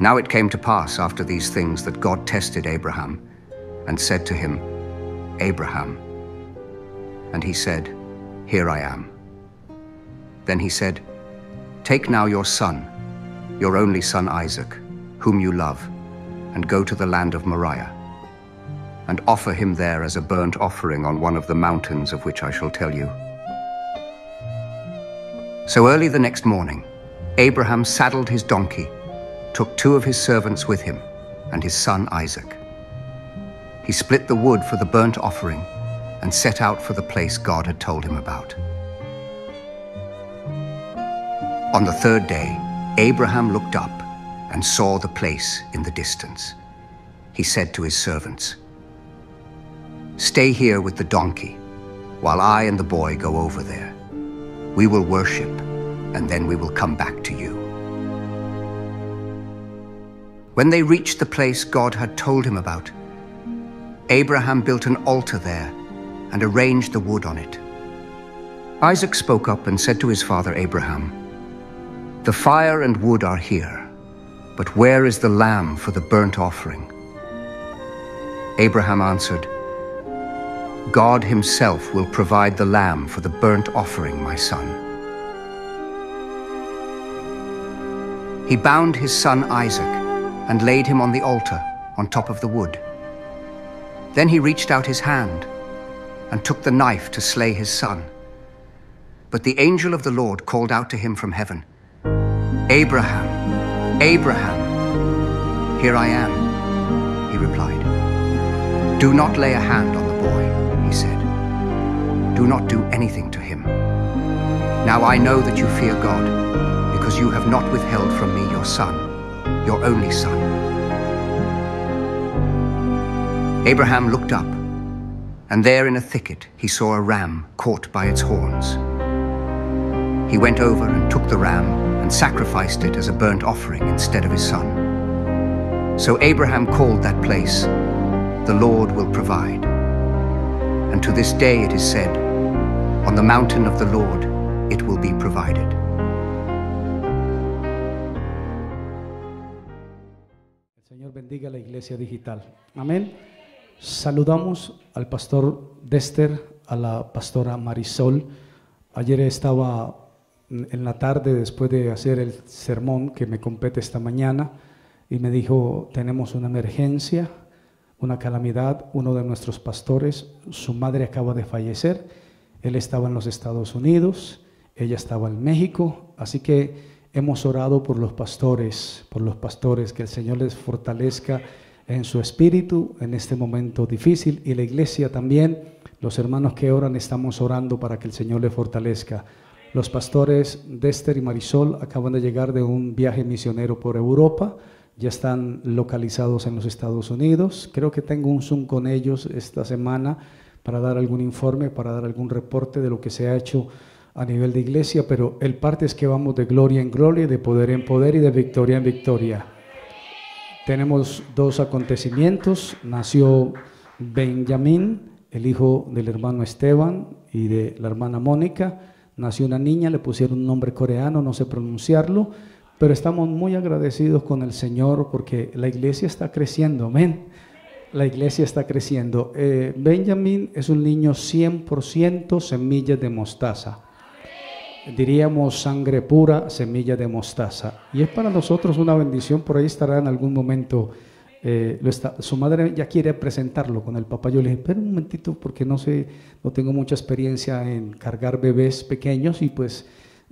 Now it came to pass after these things that God tested Abraham and said to him, Abraham. And he said, Here I am. Then he said, Take now your son, your only son Isaac, whom you love, and go to the land of Moriah, and offer him there as a burnt offering on one of the mountains of which I shall tell you. So early the next morning, Abraham saddled his donkey, took 2 of his servants with him, and his son Isaac. He split the wood for the burnt offering and set out for the place God had told him about. On the 3rd day, Abraham looked up and saw the place in the distance. He said to his servants, Stay here with the donkey, while I and the boy go over there. We will worship, and then we will come back to you. When they reached the place God had told him about, Abraham built an altar there and arranged the wood on it. Isaac spoke up and said to his father Abraham, The fire and wood are here, but where is the lamb for the burnt offering? Abraham answered, God himself will provide the lamb for the burnt offering, my son. He bound his son Isaac and laid him on the altar on top of the wood. Then he reached out his hand and took the knife to slay his son. But the angel of the Lord called out to him from heaven, Abraham, Abraham. Here I am, he replied. Do not lay a hand on the boy, he said. Do not do anything to him. Now I know that you fear God, because you have not withheld from me your son, your only son. Abraham looked up, and there in a thicket he saw a ram caught by its horns. He went over and took the ram and sacrificed it as a burnt offering instead of his son. So Abraham called that place, The Lord will provide. And to this day it is said, On the mountain of the Lord it will be provided. El Señor bendiga la iglesia digital. Amén. Saludamos al pastor Dexter, a la pastora Marisol. Ayer estaba en la tarde, después de hacer el sermón que me compete esta mañana, y me dijo, tenemos una emergencia, una calamidad. Uno de nuestros pastores, su madre acaba de fallecer. Él estaba en los Estados Unidos, ella estaba en México, así que hemos orado por los pastores, que el Señor les fortalezca en su espíritu en este momento difícil, y la iglesia también, los hermanos que oran, estamos orando para que el Señor les fortalezca. Los pastores Dexter y Marisol acaban de llegar de un viaje misionero por Europa, ya están localizados en los Estados Unidos. Creo que tengo un Zoom con ellos esta semana para dar algún informe, para dar algún reporte de lo que se ha hecho a nivel de iglesia, pero el parte es que vamos de gloria en gloria, de poder en poder y de victoria en victoria. Tenemos 2 acontecimientos. Nació Benjamín, el hijo del hermano Esteban y de la hermana Mónica. Nació una niña, le pusieron un nombre coreano, no sé pronunciarlo, pero estamos muy agradecidos con el Señor porque la iglesia está creciendo, amén. La iglesia está creciendo. Benjamín es un niño 100% semilla de mostaza. Diríamos sangre pura, semilla de mostaza. Y es para nosotros una bendición. Por ahí estará en algún momento. Su madre ya quiere presentarlo con el papá. Yo le dije, espera un momentito porque no tengo mucha experiencia en cargar bebés pequeños y pues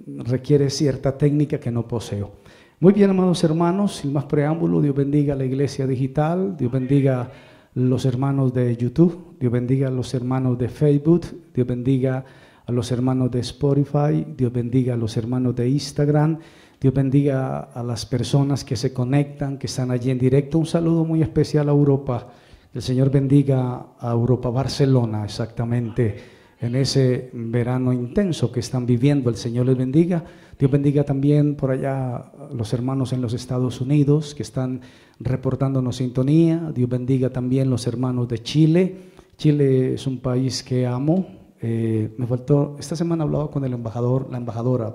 requiere cierta técnica que no poseo. Muy bien, amados hermanos, sin más preámbulo, Dios bendiga a la iglesia digital, Dios bendiga a los hermanos de YouTube, Dios bendiga a los hermanos de Facebook, Dios bendiga a los hermanos de Spotify, Dios bendiga a los hermanos de Instagram, Dios bendiga a las personas que se conectan, que están allí en directo. Un saludo muy especial a Europa. El Señor bendiga a Europa, Barcelona, exactamente, en ese verano intenso que están viviendo. El Señor les bendiga. Dios bendiga también por allá a los hermanos en los Estados Unidos que están reportándonos sintonía. Dios bendiga también los hermanos de Chile. Chile es un país que amo. Me faltó, esta semana hablaba con el embajador, la embajadora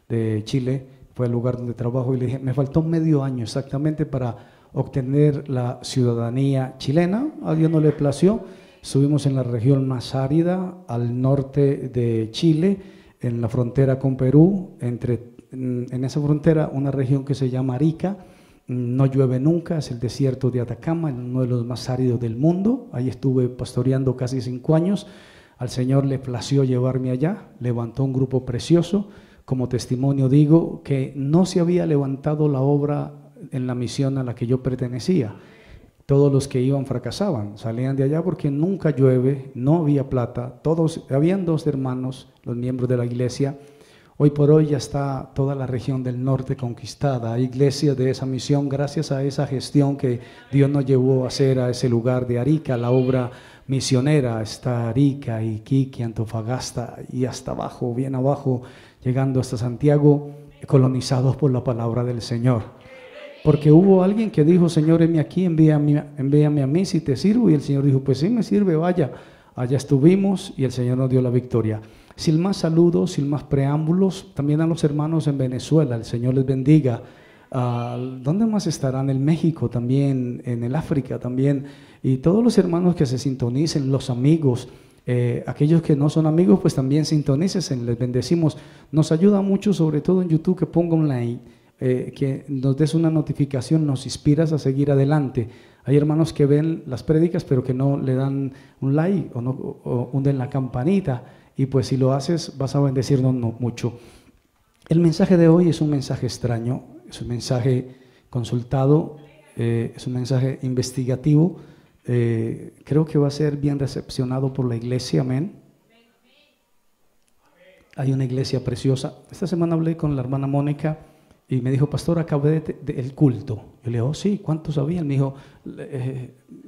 de Chile. fue el lugar donde trabajo, y le dije, me faltó medio año exactamente para obtener la ciudadanía chilena. A Dios no le plació. Estuvimos en la región más árida, al norte de Chile, en la frontera con Perú, en esa frontera una región que se llama Arica. No llueve nunca, es el desierto de Atacama, uno de los más áridos del mundo. Ahí estuve pastoreando casi 5 años. Al Señor le plació llevarme allá, levantó un grupo precioso. Como testimonio digo que no se había levantado la obra en la misión a la que yo pertenecía. Todos los que iban fracasaban, salían de allá porque nunca llueve, no había plata. Habían 2 hermanos, los miembros de la iglesia. Hoy por hoy ya está toda la región del norte conquistada. Hay iglesias de esa misión gracias a esa gestión que Dios nos llevó a hacer a ese lugar de Arica. La obra misionera está Arica, Iquique, Antofagasta y hasta abajo, bien abajo, llegando hasta Santiago, colonizados por la palabra del Señor. Porque hubo alguien que dijo, Señor, heme aquí, envíame a mí si te sirvo. Y el Señor dijo, pues sí me sirve, vaya. Allá estuvimos y el Señor nos dio la victoria. Sin más saludos, sin más preámbulos, también a los hermanos en Venezuela, el Señor les bendiga. ¿Dónde más estarán? En México también, en el África también. Y todos los hermanos que se sintonicen, los amigos, aquellos que no son amigos, pues también sintonícense, les bendecimos. Nos ayuda mucho, sobre todo en YouTube, que ponga un like, que nos des una notificación, nos inspiras a seguir adelante. Hay hermanos que ven las prédicas, pero que no le dan un like o hunden la campanita. Y pues si lo haces, vas a bendecirnos mucho. El mensaje de hoy es un mensaje extraño, es un mensaje consultado, es un mensaje investigativo. Creo que va a ser bien recepcionado por la iglesia, amén. Hay una iglesia preciosa. Esta semana hablé con la hermana Mónica y me dijo, pastor, acabé del culto. Yo le dije, oh sí, ¿cuántos sabían? Me dijo,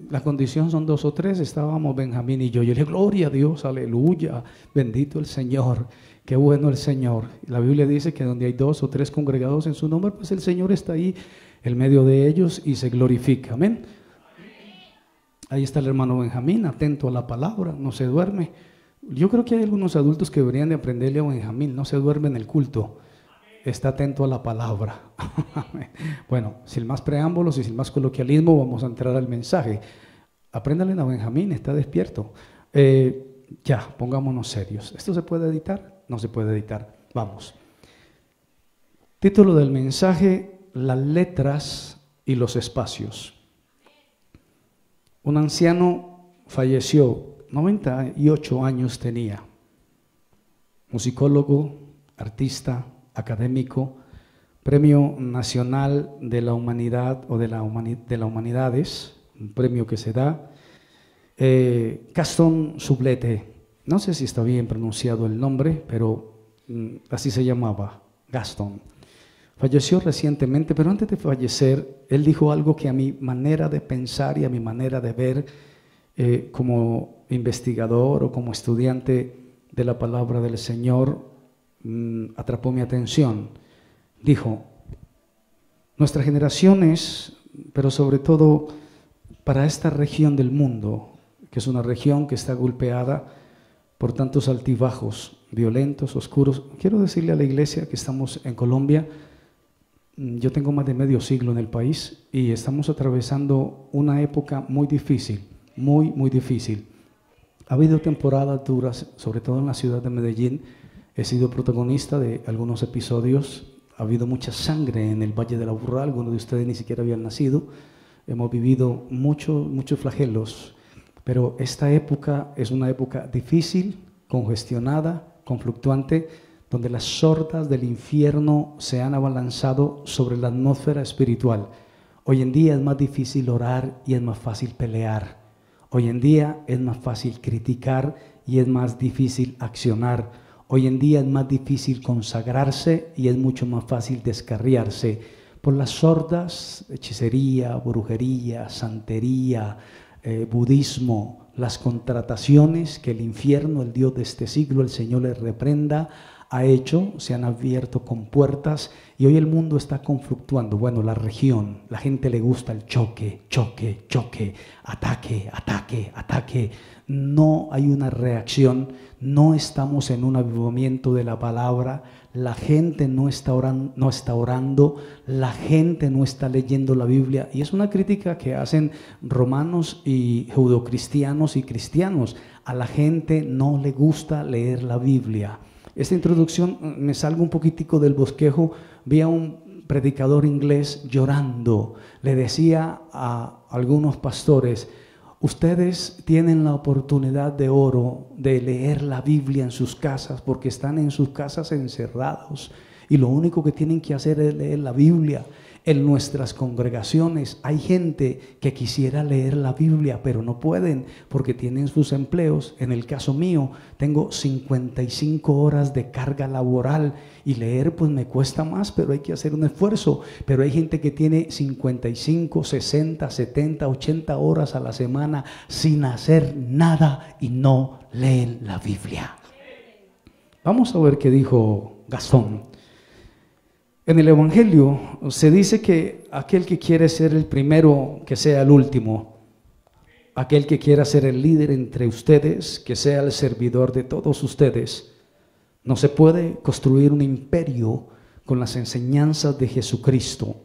la condición son 2 o 3, estábamos Benjamín y yo. Yo le dije, gloria a Dios, aleluya, bendito el Señor, qué bueno el Señor. La Biblia dice que donde hay 2 o 3 congregados en su nombre, pues el Señor está ahí en medio de ellos y se glorifica, amén. Ahí está el hermano Benjamín, atento a la palabra, no se duerme. Yo creo que hay algunos adultos que deberían de aprenderle a Benjamín, no se duerme en el culto, está atento a la palabra. Bueno, sin más preámbulos y sin más coloquialismo, vamos a entrar al mensaje. Apréndale a Benjamín, está despierto. Ya, pongámonos serios. ¿Esto se puede editar? No se puede editar. Vamos. Título del mensaje, las letras y los espacios. Un anciano falleció, 98 años tenía, musicólogo, artista, académico, Premio Nacional de la Humanidad o de la Humanidades, un premio que se da, Gaston Sublette, no sé si está bien pronunciado el nombre, pero así se llamaba, Gaston. Falleció recientemente, pero antes de fallecer, él dijo algo que a mi manera de pensar y a mi manera de ver como investigador o como estudiante de la palabra del Señor, atrapó mi atención. Dijo, nuestras generaciones, pero sobre todo para esta región del mundo, que es una región que está golpeada por tantos altibajos violentos, oscuros. Quiero decirle a la iglesia que estamos en Colombia. Yo tengo más de medio siglo en el país y estamos atravesando una época muy difícil, muy difícil. Ha habido temporadas duras, sobre todo en la ciudad de Medellín. He sido protagonista de algunos episodios. Ha habido mucha sangre en el Valle de la Aburrá, algunos de ustedes ni siquiera habían nacido. Hemos vivido muchos flagelos, pero esta época es una época difícil, congestionada, conflictuante, donde las sordas del infierno se han abalanzado sobre la atmósfera espiritual. Hoy en día es más difícil orar y es más fácil pelear. Hoy en día es más fácil criticar y es más difícil accionar. Hoy en día es más difícil consagrarse y es mucho más fácil descarriarse por las sordas, hechicería, brujería, santería, budismo, las contrataciones que el infierno, el Dios de este siglo, el Señor les reprenda, ha hecho, se han abierto compuertas y hoy el mundo está conflictuando. Bueno, la región, la gente le gusta el choque, choque, choque, ataque, ataque, ataque. No hay una reacción, no estamos en un avivamiento de la palabra, la gente no está orando, la gente no está leyendo la Biblia. Y es una crítica que hacen romanos y judeocristianos y cristianos. A la gente no le gusta leer la Biblia. Esta introducción me salgo un poquitico del bosquejo. Vi a un predicador inglés llorando. Le decía a algunos pastores: ustedes tienen la oportunidad de oro de leer la Biblia en sus casas porque están en sus casas encerrados y lo único que tienen que hacer es leer la Biblia. En nuestras congregaciones hay gente que quisiera leer la Biblia, pero no pueden porque tienen sus empleos. En el caso mío, tengo 55 horas de carga laboral y leer pues me cuesta más, pero hay que hacer un esfuerzo. Pero hay gente que tiene 55, 60, 70, 80 horas a la semana sin hacer nada y no leen la Biblia. Vamos a ver qué dijo Gastón. En el Evangelio se dice que aquel que quiere ser el primero, que sea el último. Aquel que quiera ser el líder entre ustedes, que sea el servidor de todos ustedes. No se puede construir un imperio con las enseñanzas de Jesucristo.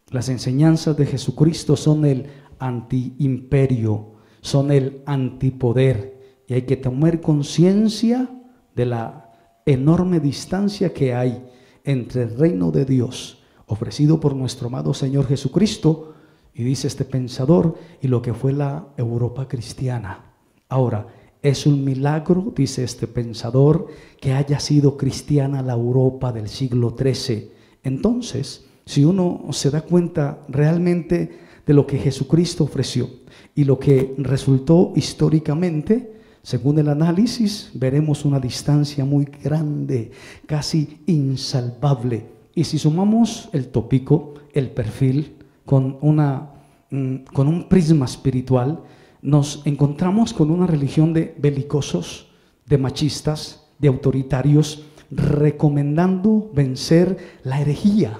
Las enseñanzas de Jesucristo son el antiimperio, son el antipoder. Y hay que tomar conciencia de la enorme distancia que hay entre el reino de Dios ofrecido por nuestro amado Señor Jesucristo, y dice este pensador, y lo que fue la Europa cristiana. Ahora, es un milagro, dice este pensador, que haya sido cristiana la Europa del siglo XIII. Entonces, si uno se da cuenta realmente de lo que Jesucristo ofreció y lo que resultó históricamente, según el análisis, veremos una distancia muy grande, casi insalvable. Y si sumamos el tópico, el perfil, con un prisma espiritual, nos encontramos con una religión de belicosos, de machistas, de autoritarios, recomendando vencer la herejía.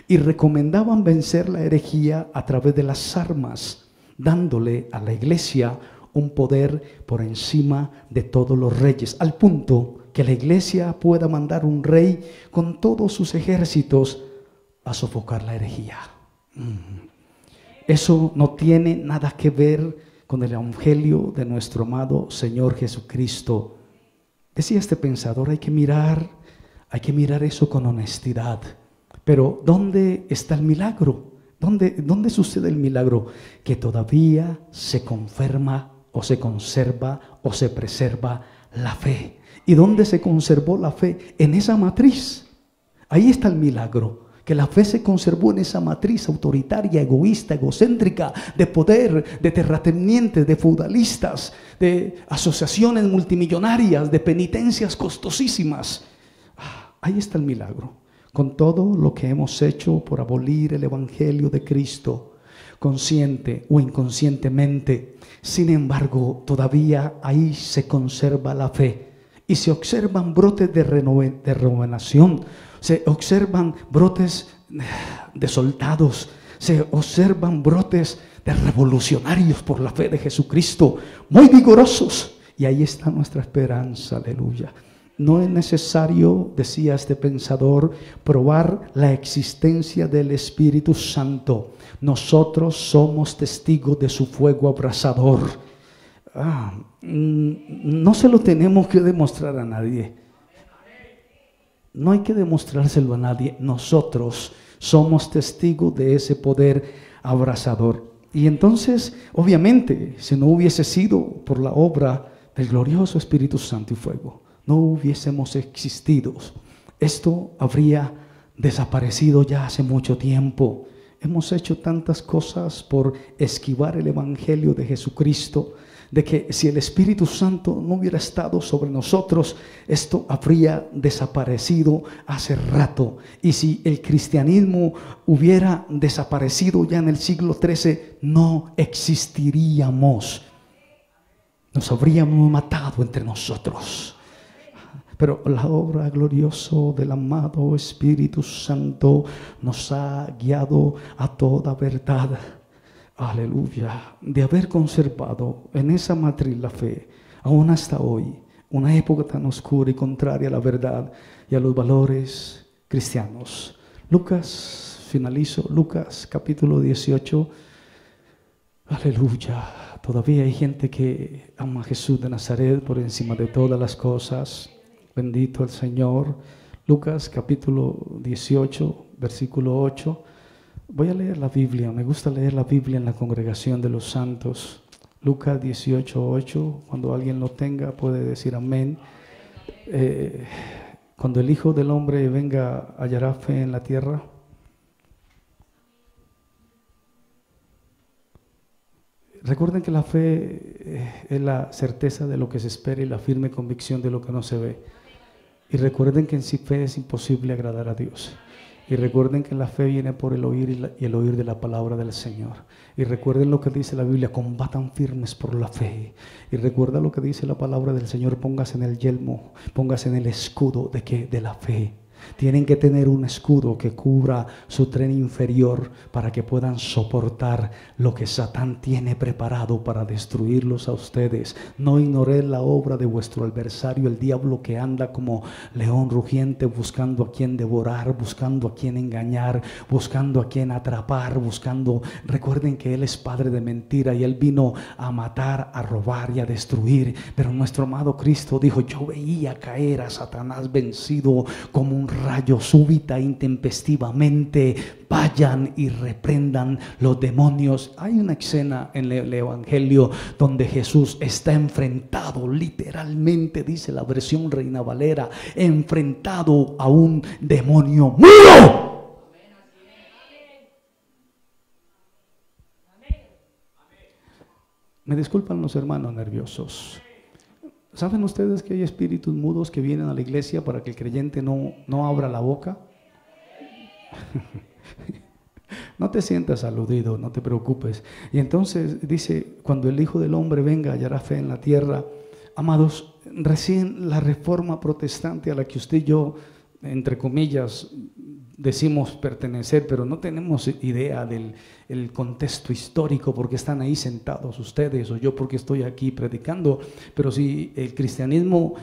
Y recomendaban vencer la herejía a través de las armas, dándole a la iglesia un poder por encima de todos los reyes, al punto que la iglesia pueda mandar un rey con todos sus ejércitos a sofocar la herejía. Eso no tiene nada que ver con el evangelio de nuestro amado Señor Jesucristo. Decía este pensador, hay que mirar eso con honestidad. Pero ¿dónde está el milagro? ¿Dónde sucede el milagro? Que todavía se confirma o se conserva o se preserva la fe. ¿Y dónde se conservó la fe? En esa matriz. Ahí está el milagro, que la fe se conservó en esa matriz autoritaria, egoísta, egocéntrica, de poder, de terratenientes, de feudalistas, de asociaciones multimillonarias, de penitencias costosísimas. Ahí está el milagro. Con todo lo que hemos hecho por abolir el evangelio de Cristo, consciente o inconscientemente, sin embargo, todavía ahí se conserva la fe y se observan brotes de renovación, se observan brotes de soldados, se observan brotes de revolucionarios por la fe de Jesucristo, muy vigorosos, y ahí está nuestra esperanza, aleluya. No es necesario, decía este pensador, probar la existencia del Espíritu Santo. Nosotros somos testigos de su fuego abrasador. No se lo tenemos que demostrar a nadie. No hay que demostrárselo a nadie. Nosotros somos testigos de ese poder abrasador. Y entonces, obviamente, si no hubiese sido por la obra del glorioso Espíritu Santo y fuego, no hubiésemos existido. Esto habría desaparecido ya hace mucho tiempo. Hemos hecho tantas cosas por esquivar el evangelio de Jesucristo, de que si el Espíritu Santo no hubiera estado sobre nosotros, esto habría desaparecido hace rato. Y si el cristianismo hubiera desaparecido ya en el siglo XIII, no existiríamos. Nos habríamos matado entre nosotros. Pero la obra gloriosa del amado Espíritu Santo nos ha guiado a toda verdad. Aleluya. De haber conservado en esa matriz la fe, aún hasta hoy, una época tan oscura y contraria a la verdad y a los valores cristianos. Lucas, finalizo, Lucas capítulo 18. Aleluya. Todavía hay gente que ama a Jesús de Nazaret por encima de todas las cosas. Bendito el Señor. Lucas capítulo 18, versículo 8. Voy a leer la Biblia. Me gusta leer la Biblia en la congregación de los santos. Lucas 18, 8. Cuando alguien lo tenga puede decir amén. Cuando el Hijo del Hombre venga, hallará fe en la tierra. Recuerden que la fe es la certeza de lo que se espera y la firme convicción de lo que no se ve. Y recuerden que en sí fe es imposible agradar a Dios. Y recuerden que la fe viene por el oír y el oír de la palabra del Señor. Y recuerden lo que dice la Biblia, combatan firmes por la fe. Y recuerda lo que dice la palabra del Señor, póngase en el yelmo, póngase en el escudo de ¿qué? De la fe. Tienen que tener un escudo que cubra su tren inferior para que puedan soportar lo que Satán tiene preparado para destruirlos a ustedes. No ignoren la obra de vuestro adversario, el diablo, que anda como león rugiente buscando a quien devorar, buscando a quien engañar, buscando a quien atrapar, buscando. Recuerden que él es padre de mentira y él vino a matar, a robar y a destruir. Pero nuestro amado Cristo dijo: yo veía caer a Satanás vencido como un rayo súbita, intempestivamente. Vayan y reprendan los demonios. Hay una escena en el Evangelio donde Jesús está enfrentado, literalmente dice la versión Reina Valera, enfrentado a un demonio mudo. Me disculpan los hermanos nerviosos. ¿Saben ustedes que hay espíritus mudos que vienen a la iglesia para que el creyente no abra la boca? No te sientas aludido, no te preocupes. Y entonces dice: cuando el Hijo del Hombre venga, hallará fe en la tierra. Amados, recién la reforma protestante a la que usted y yo, entre comillas, decimos pertenecer, pero no tenemos idea del contexto histórico, porque están ahí sentados ustedes o yo porque estoy aquí predicando. Pero si el cristianismo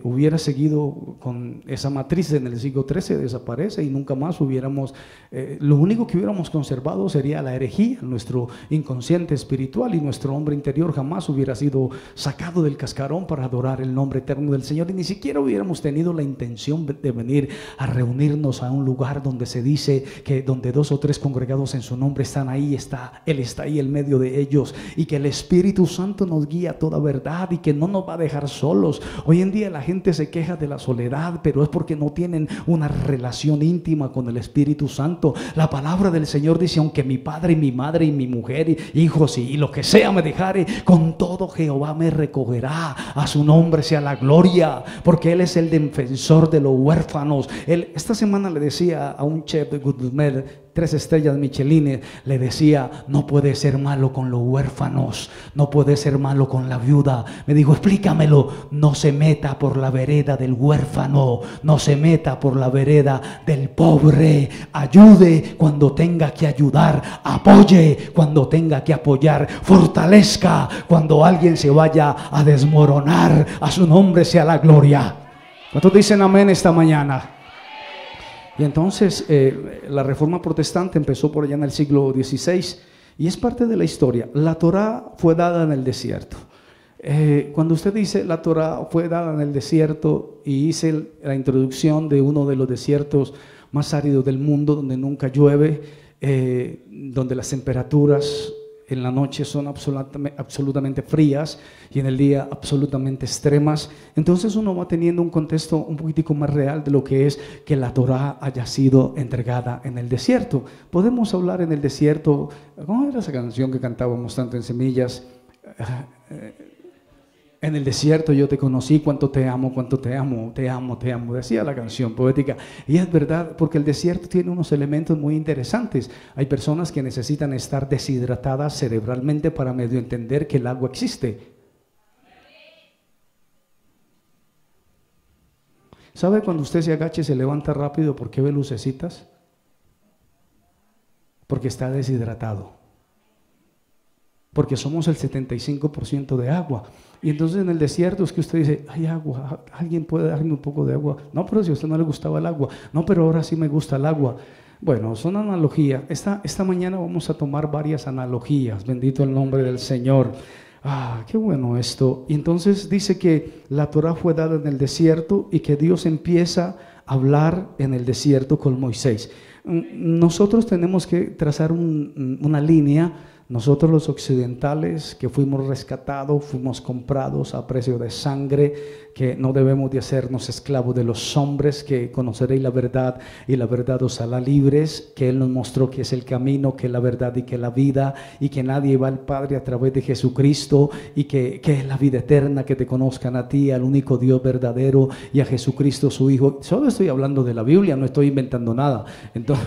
hubiera seguido con esa matriz en el siglo XIII, desaparece y nunca más hubiéramos, lo único que hubiéramos conservado sería la herejía, nuestro inconsciente espiritual, y nuestro hombre interior jamás hubiera sido sacado del cascarón para adorar el nombre eterno del Señor, y ni siquiera hubiéramos tenido la intención de venir a reunirnos a un lugar donde se dice que donde 2 o 3 congregados en su nombre están, ahí está, Él está ahí en medio de ellos, y que el Espíritu Santo nos guía a toda verdad y que no nos va a dejar solos. Hoy en día la gente se queja de la soledad, pero es porque no tienen una relación íntima con el Espíritu Santo. La palabra del Señor dice: aunque mi padre y mi madre y mi mujer y hijos y lo que sea me dejare, con todo Jehová me recogerá. A su nombre sea la gloria, porque Él es el defensor de los huérfanos. Esta semana le decía a un chef de Gourmet 3 estrellas Michelin, le decía: no puede ser malo con los huérfanos, no puede ser malo con la viuda. Me dijo: explícamelo. No se meta por la vereda del huérfano, no se meta por la vereda del pobre. Ayude cuando tenga que ayudar, apoye cuando tenga que apoyar, fortalezca cuando alguien se vaya a desmoronar. A su nombre sea la gloria. ¿Cuántos dicen amén esta mañana? Y entonces la reforma protestante empezó por allá en el siglo XVI y es parte de la historia. La Torá fue dada en el desierto. Cuando usted dice la Torá fue dada en el desierto, y hice la introducción de uno de los desiertos más áridos del mundo, donde nunca llueve, donde las temperaturas en la noche son absolutamente frías y en el día absolutamente extremas. Entonces uno va teniendo un contexto un poquitico más real de lo que es que la Torá haya sido entregada en el desierto. Podemos hablar en el desierto. ¿Cómo era esa canción que cantábamos tanto en Semillas? En el desierto yo te conocí, cuánto te amo, te amo, te amo, te amo, decía la canción poética. Y es verdad, porque el desierto tiene unos elementos muy interesantes. Hay personas que necesitan estar deshidratadas cerebralmente para medio entender que el agua existe. ¿Sabe cuando usted se agacha y se levanta rápido por qué ve lucecitas? Porque está deshidratado. Porque somos el 75% de agua. Y entonces en el desierto es que usted dice, hay agua, ¿alguien puede darme un poco de agua? No, pero si a usted no le gustaba el agua. No, pero ahora sí me gusta el agua. Bueno, son analogías. Esta mañana vamos a tomar varias analogías. Bendito el nombre del Señor. Qué bueno esto. Y entonces dice que la Torah fue dada en el desierto y que Dios empieza a hablar en el desierto con Moisés. Nosotros tenemos que trazar una línea. Nosotros los occidentales que fuimos rescatados, fuimos comprados a precio de sangre, que no debemos de hacernos esclavos de los hombres, que conoceréis la verdad y la verdad os hará libres, que Él nos mostró que es el camino, que es la verdad y que es la vida, y que nadie va al Padre a través de Jesucristo, y que es la vida eterna, que te conozcan a ti, al único Dios verdadero, y a Jesucristo su Hijo. Solo estoy hablando de la Biblia, no estoy inventando nada. Entonces,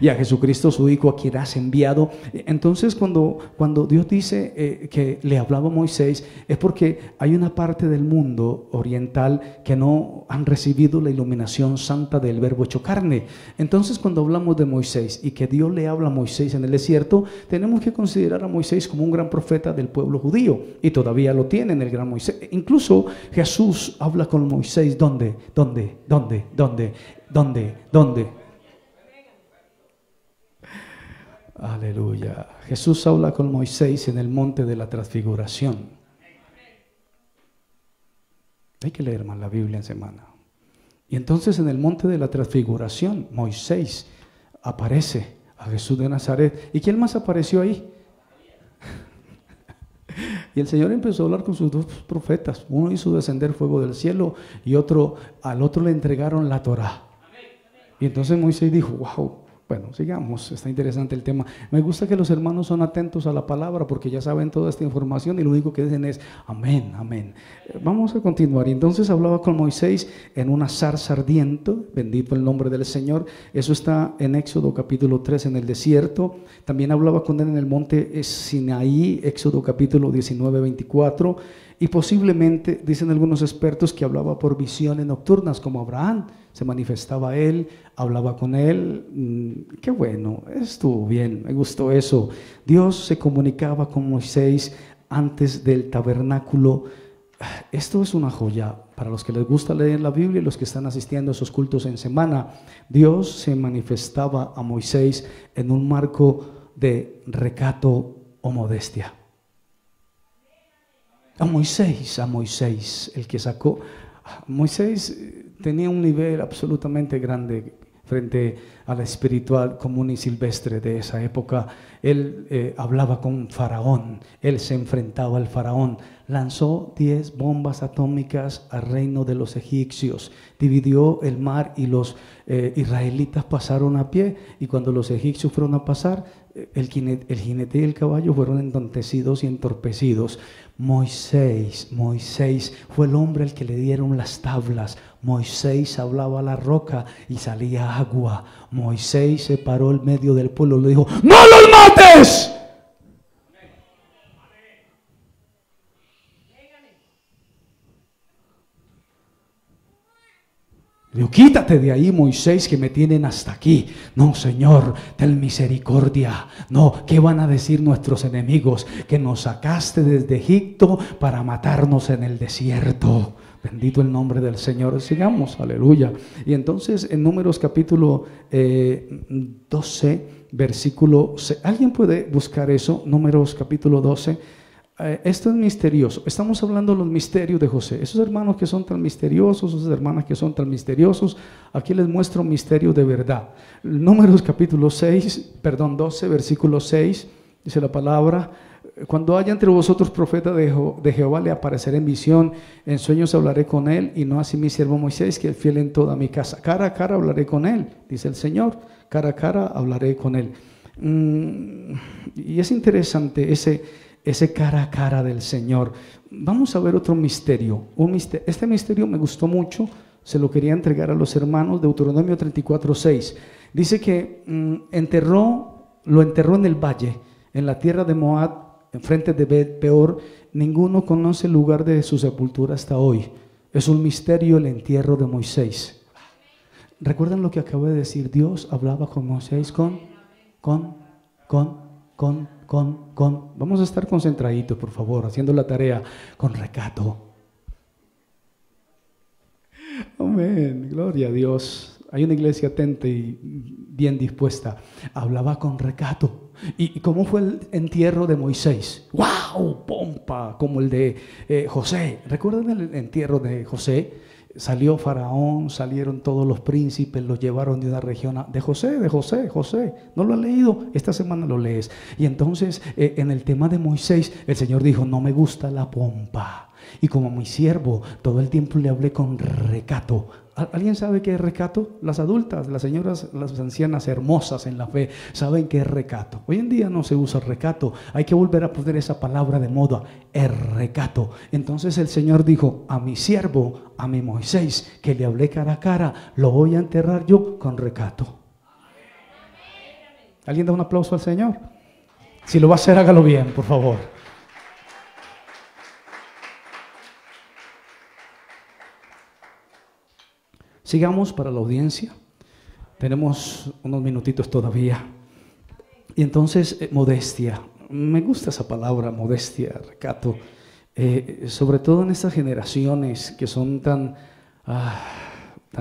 y a Jesucristo su Hijo, a quien has enviado. Entonces cuando Dios dice que le hablaba a Moisés, es porque hay una parte del mundo oriental que no han recibido la iluminación santa del verbo hecho carne. Entonces cuando hablamos de Moisés y que Dios le habla a Moisés en el desierto, tenemos que considerar a Moisés como un gran profeta del pueblo judío, y todavía lo tienen, el gran Moisés. Incluso Jesús habla con Moisés. ¿Dónde? Aleluya. Jesús habla con Moisés en el monte de la transfiguración. Hay que leer más la Biblia en semana. Y entonces en el monte de la transfiguración, Moisés aparece a Jesús de Nazaret. ¿Y quién más apareció ahí? Y el Señor empezó a hablar con sus dos profetas. Uno hizo descender fuego del cielo y al otro le entregaron la Torá. Y entonces Moisés dijo, wow. Bueno, sigamos, está interesante el tema. Me gusta que los hermanos son atentos a la palabra porque ya saben toda esta información y lo único que dicen es amén, amén. Vamos a continuar. Y entonces hablaba con Moisés en una zarza ardiente, bendito el nombre del Señor. Eso está en Éxodo capítulo 3 en el desierto. También hablaba con él en el monte Sinaí, Éxodo capítulo 19, 24. Y posiblemente, dicen algunos expertos, que hablaba por visiones nocturnas como Abraham. Se manifestaba a él, hablaba con él. Qué bueno, estuvo bien, me gustó eso. Dios se comunicaba con Moisés antes del tabernáculo. Esto es una joya para los que les gusta leer la Biblia y los que están asistiendo a esos cultos en semana. Dios se manifestaba a Moisés en un marco de recato o modestia. A Moisés, el que sacó. Moisés tenía un nivel absolutamente grande frente a la espiritual común y silvestre de esa época. Él hablaba con Faraón, él se enfrentaba al Faraón, lanzó 10 bombas atómicas al reino de los egipcios, dividió el mar y los israelitas pasaron a pie, y cuando los egipcios fueron a pasar, el jinete y el caballo fueron entontecidos y entorpecidos. Moisés fue el hombre al que le dieron las tablas. Moisés hablaba a la roca y salía agua. Moisés se paró en medio del pueblo y le dijo: ¡no los mates! Digo, quítate de ahí, Moisés, que me tienen hasta aquí. No, Señor, ten misericordia. No, ¿qué van a decir nuestros enemigos? Que nos sacaste desde Egipto para matarnos en el desierto. Bendito el nombre del Señor. Sigamos, aleluya. Y entonces en Números capítulo 12, versículo 6. ¿Alguien puede buscar eso? Números capítulo 12. Esto es misterioso. Estamos hablando de los misterios de José. Esos hermanos que son tan misteriosos, esas hermanas que son tan misteriosos, aquí les muestro un misterio de verdad. Números capítulo 12, versículo 6, dice la palabra: cuando haya entre vosotros profeta de Jehová, le apareceré en visión, en sueños hablaré con él, y no así mi siervo Moisés, que es fiel en toda mi casa. Cara a cara hablaré con él, dice el Señor, cara a cara hablaré con él. Y es interesante ese cara a cara del Señor. Vamos a ver otro misterio. Este misterio me gustó mucho, se lo quería entregar a los hermanos. Deuteronomio 34:6. Dice que lo enterró en el valle, en la tierra de Moab, enfrente de Bet Peor. Ninguno conoce el lugar de su sepultura hasta hoy. Es un misterio el entierro de Moisés. ¿Recuerdan lo que acabo de decir? Dios hablaba con Moisés con. Vamos a estar concentraditos, por favor, haciendo la tarea con recato. Amén, gloria a Dios. Hay una iglesia atenta y bien dispuesta. Hablaba con recato. ¿Y cómo fue el entierro de Moisés? ¡Wow! Pompa, como el de José. ¿Recuerdan el entierro de José? Salió Faraón, salieron todos los príncipes, los llevaron de una región de José. ¿No lo has leído? Esta semana lo lees. Y entonces en el tema de Moisés, el Señor dijo, no me gusta la pompa. Y como a mi siervo, todo el tiempo le hablé con recato. ¿Alguien sabe qué es recato? Las adultas, las señoras, las ancianas hermosas en la fe saben qué es recato. Hoy en día no se usa recato. Hay que volver a poner esa palabra de moda, el recato. Entonces el Señor dijo, a mi siervo, a mi Moisés, que le hablé cara a cara, lo voy a enterrar yo con recato. ¿Alguien da un aplauso al Señor? Si lo va a hacer, hágalo bien, por favor. Sigamos para la audiencia. Tenemos unos minutitos todavía. Y entonces, modestia. Me gusta esa palabra, modestia, recato. Sobre todo en estas generaciones que son tan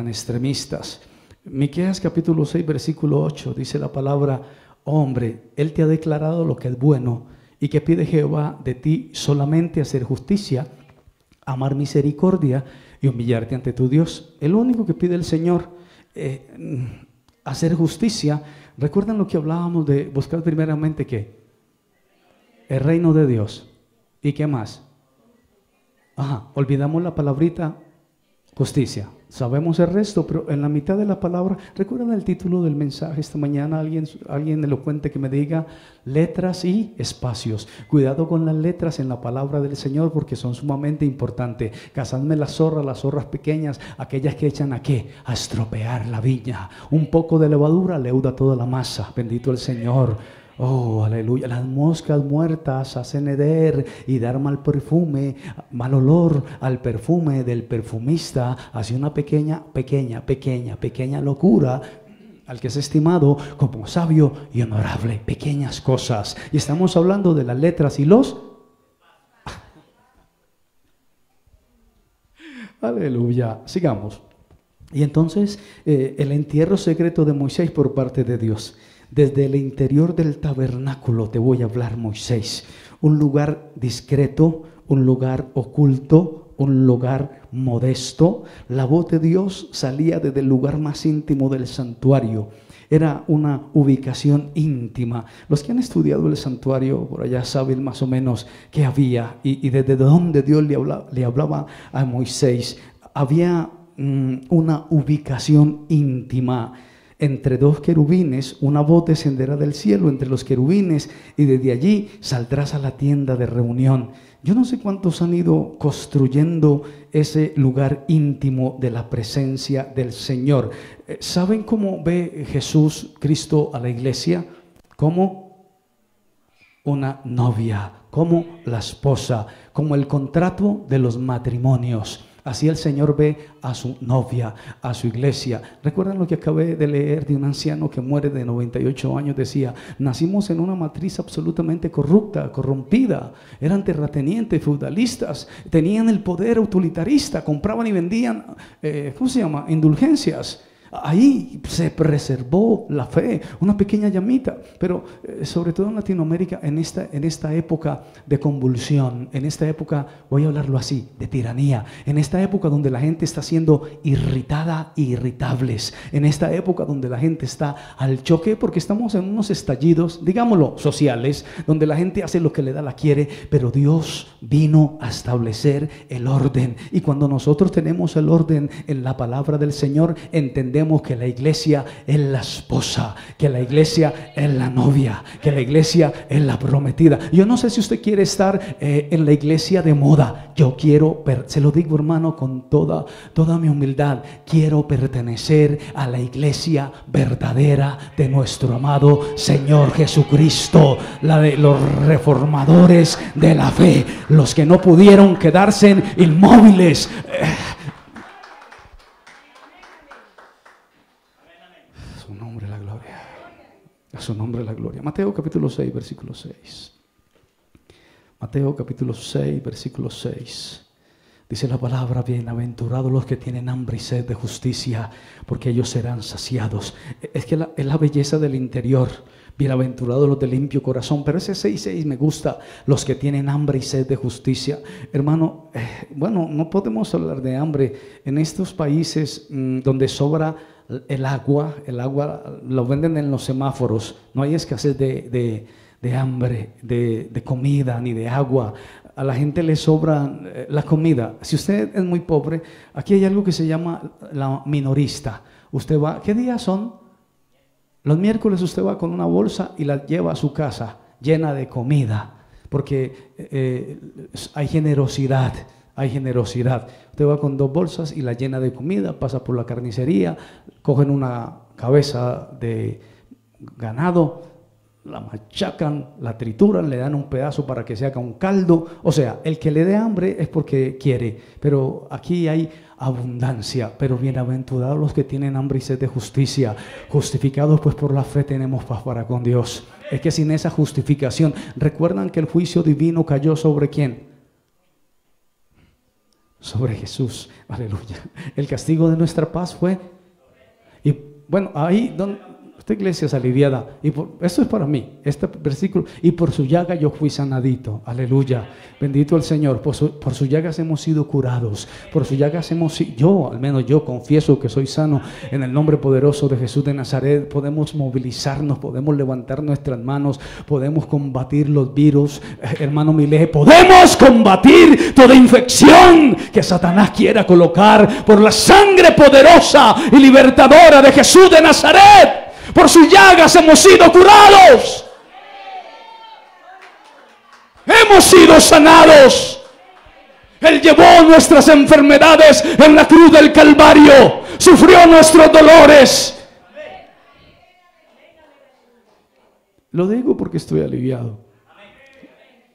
extremistas. Miqueas capítulo 6, versículo 8, dice la palabra, hombre, Él te ha declarado lo que es bueno y que pide Jehová de ti solamente hacer justicia, amar misericordia y humillarte ante tu Dios. Es lo único que pide el Señor, hacer justicia. ¿Recuerdan lo que hablábamos de buscar primeramente qué? El reino de Dios. ¿Y qué más? Olvidamos la palabrita justicia. Sabemos el resto, pero en la mitad de la palabra, ¿recuerdan el título del mensaje esta mañana? Alguien elocuente que me diga letras y espacios. Cuidado con las letras en la palabra del Señor porque son sumamente importantes. Cazadme las zorras pequeñas, aquellas que echan ¿a qué? A estropear la viña. Un poco de levadura leuda toda la masa. Bendito el Señor. Oh, aleluya. Las moscas muertas hacen heder y dar mal perfume, mal olor al perfume del perfumista. Hace una pequeña locura al que es estimado como sabio y honorable. Pequeñas cosas. Y estamos hablando de las letras y los... Aleluya. Sigamos. Y entonces el entierro secreto de Moisés por parte de Dios. Desde el interior del tabernáculo te voy a hablar, Moisés. Un lugar discreto, un lugar oculto, un lugar modesto. La voz de Dios salía desde el lugar más íntimo del santuario. Era una ubicación íntima. Los que han estudiado el santuario por allá saben más o menos qué había y desde dónde Dios le hablaba a Moisés. Había una ubicación íntima. Entre dos querubines, una voz descenderá del cielo entre los querubines y desde allí saldrás a la tienda de reunión. Yo no sé cuántos han ido construyendo ese lugar íntimo de la presencia del Señor. ¿Saben cómo ve Jesús Cristo a la iglesia? Como una novia, como la esposa, como el contrato de los matrimonios. Así el Señor ve a su novia, a su iglesia. ¿Recuerdan lo que acabé de leer de un anciano que muere de 98 años? Decía, nacimos en una matriz absolutamente corrupta, corrompida. Eran terratenientes, feudalistas, tenían el poder utilitarista, compraban y vendían, indulgencias. Ahí se preservó la fe, una pequeña llamita, pero sobre todo en Latinoamérica, en esta época de convulsión, en esta época, voy a hablarlo así, de tiranía, en esta época donde la gente está siendo irritada e irritables, en esta época donde la gente está al choque porque estamos en unos estallidos, digámoslo, sociales, donde la gente hace lo que le da la quiere, pero Dios vino a establecer el orden, y cuando nosotros tenemos el orden en la palabra del Señor, entendemos que la iglesia es la esposa, que la iglesia es la novia, que la iglesia es la prometida. Yo no sé si usted quiere estar en la iglesia de moda. Yo quiero, se lo digo hermano con toda mi humildad, quiero pertenecer a la iglesia verdadera de nuestro amado Señor Jesucristo, la de los reformadores de la fe, los que no pudieron quedarse inmóviles. A su nombre la gloria. Mateo capítulo 6, versículo 6. Mateo capítulo 6, versículo 6. Dice la palabra: bienaventurados los que tienen hambre y sed de justicia, porque ellos serán saciados. Es que es la belleza del interior. Bienaventurados los de limpio corazón. Pero ese 6:6 me gusta: los que tienen hambre y sed de justicia. Hermano, bueno, no podemos hablar de hambre en estos países donde sobra el agua lo venden en los semáforos. No hay escasez de hambre, de comida ni de agua. A la gente le sobra la comida. Si usted es muy pobre, aquí hay algo que se llama la minorista. Usted va, ¿qué días son? Los miércoles usted va con una bolsa y la lleva a su casa llena de comida, porque hay generosidad. Hay generosidad. Usted va con 2 bolsas y la llena de comida, pasa por la carnicería, cogen una cabeza de ganado, la machacan, la trituran, le dan un pedazo para que se haga un caldo. O sea, el que le dé hambre es porque quiere, pero aquí hay abundancia. Pero bienaventurados los que tienen hambre y sed de justicia, justificados pues por la fe tenemos paz para con Dios. Es que sin esa justificación, ¿recuerdan que el juicio divino cayó sobre quién? Sobre Jesús, aleluya. El castigo de nuestra paz fue, y bueno, ahí donde esta iglesia es aliviada, y esto es para mí, este versículo: y por su llaga yo fui sanadito, aleluya, bendito el Señor. Por su llagas hemos sido curados, por su llagas al menos yo confieso que soy sano en el nombre poderoso de Jesús de Nazaret. Podemos movilizarnos, podemos levantar nuestras manos, podemos combatir los virus, hermano Milé, podemos combatir toda infección que Satanás quiera colocar por la sangre poderosa y libertadora de Jesús de Nazaret. Por sus llagas hemos sido curados. Hemos sido sanados. Él llevó nuestras enfermedades en la cruz del Calvario. Sufrió nuestros dolores. Lo digo porque estoy aliviado.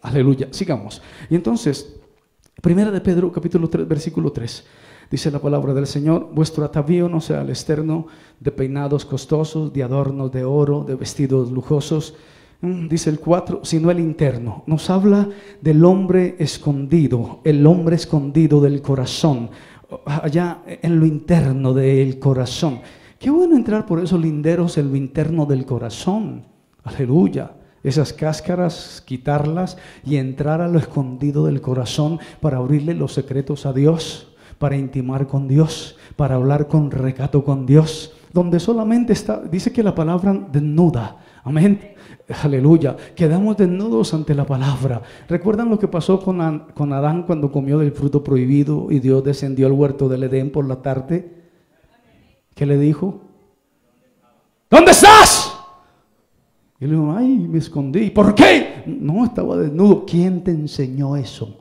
Aleluya. Sigamos. Y entonces, 1 de Pedro capítulo 3, versículo 3. Dice la palabra del Señor: vuestro atavío no sea el externo, de peinados costosos, de adornos de oro, de vestidos lujosos. Dice el 4, sino el interno. Nos habla del hombre escondido, el hombre escondido del corazón, allá en lo interno del corazón. Qué bueno entrar por esos linderos en lo interno del corazón. Aleluya. Esas cáscaras, quitarlas y entrar a lo escondido del corazón para abrirle los secretos a Dios, para intimar con Dios, para hablar con recato con Dios, donde solamente está, dice que la palabra desnuda, amén, aleluya, quedamos desnudos ante la palabra. ¿Recuerdan lo que pasó con Adán cuando comió del fruto prohibido y Dios descendió al huerto del Edén por la tarde? ¿Qué le dijo? ¿Dónde estás? Y le dijo: ay, me escondí. ¿Por qué? No, estaba desnudo. ¿Quién te enseñó eso?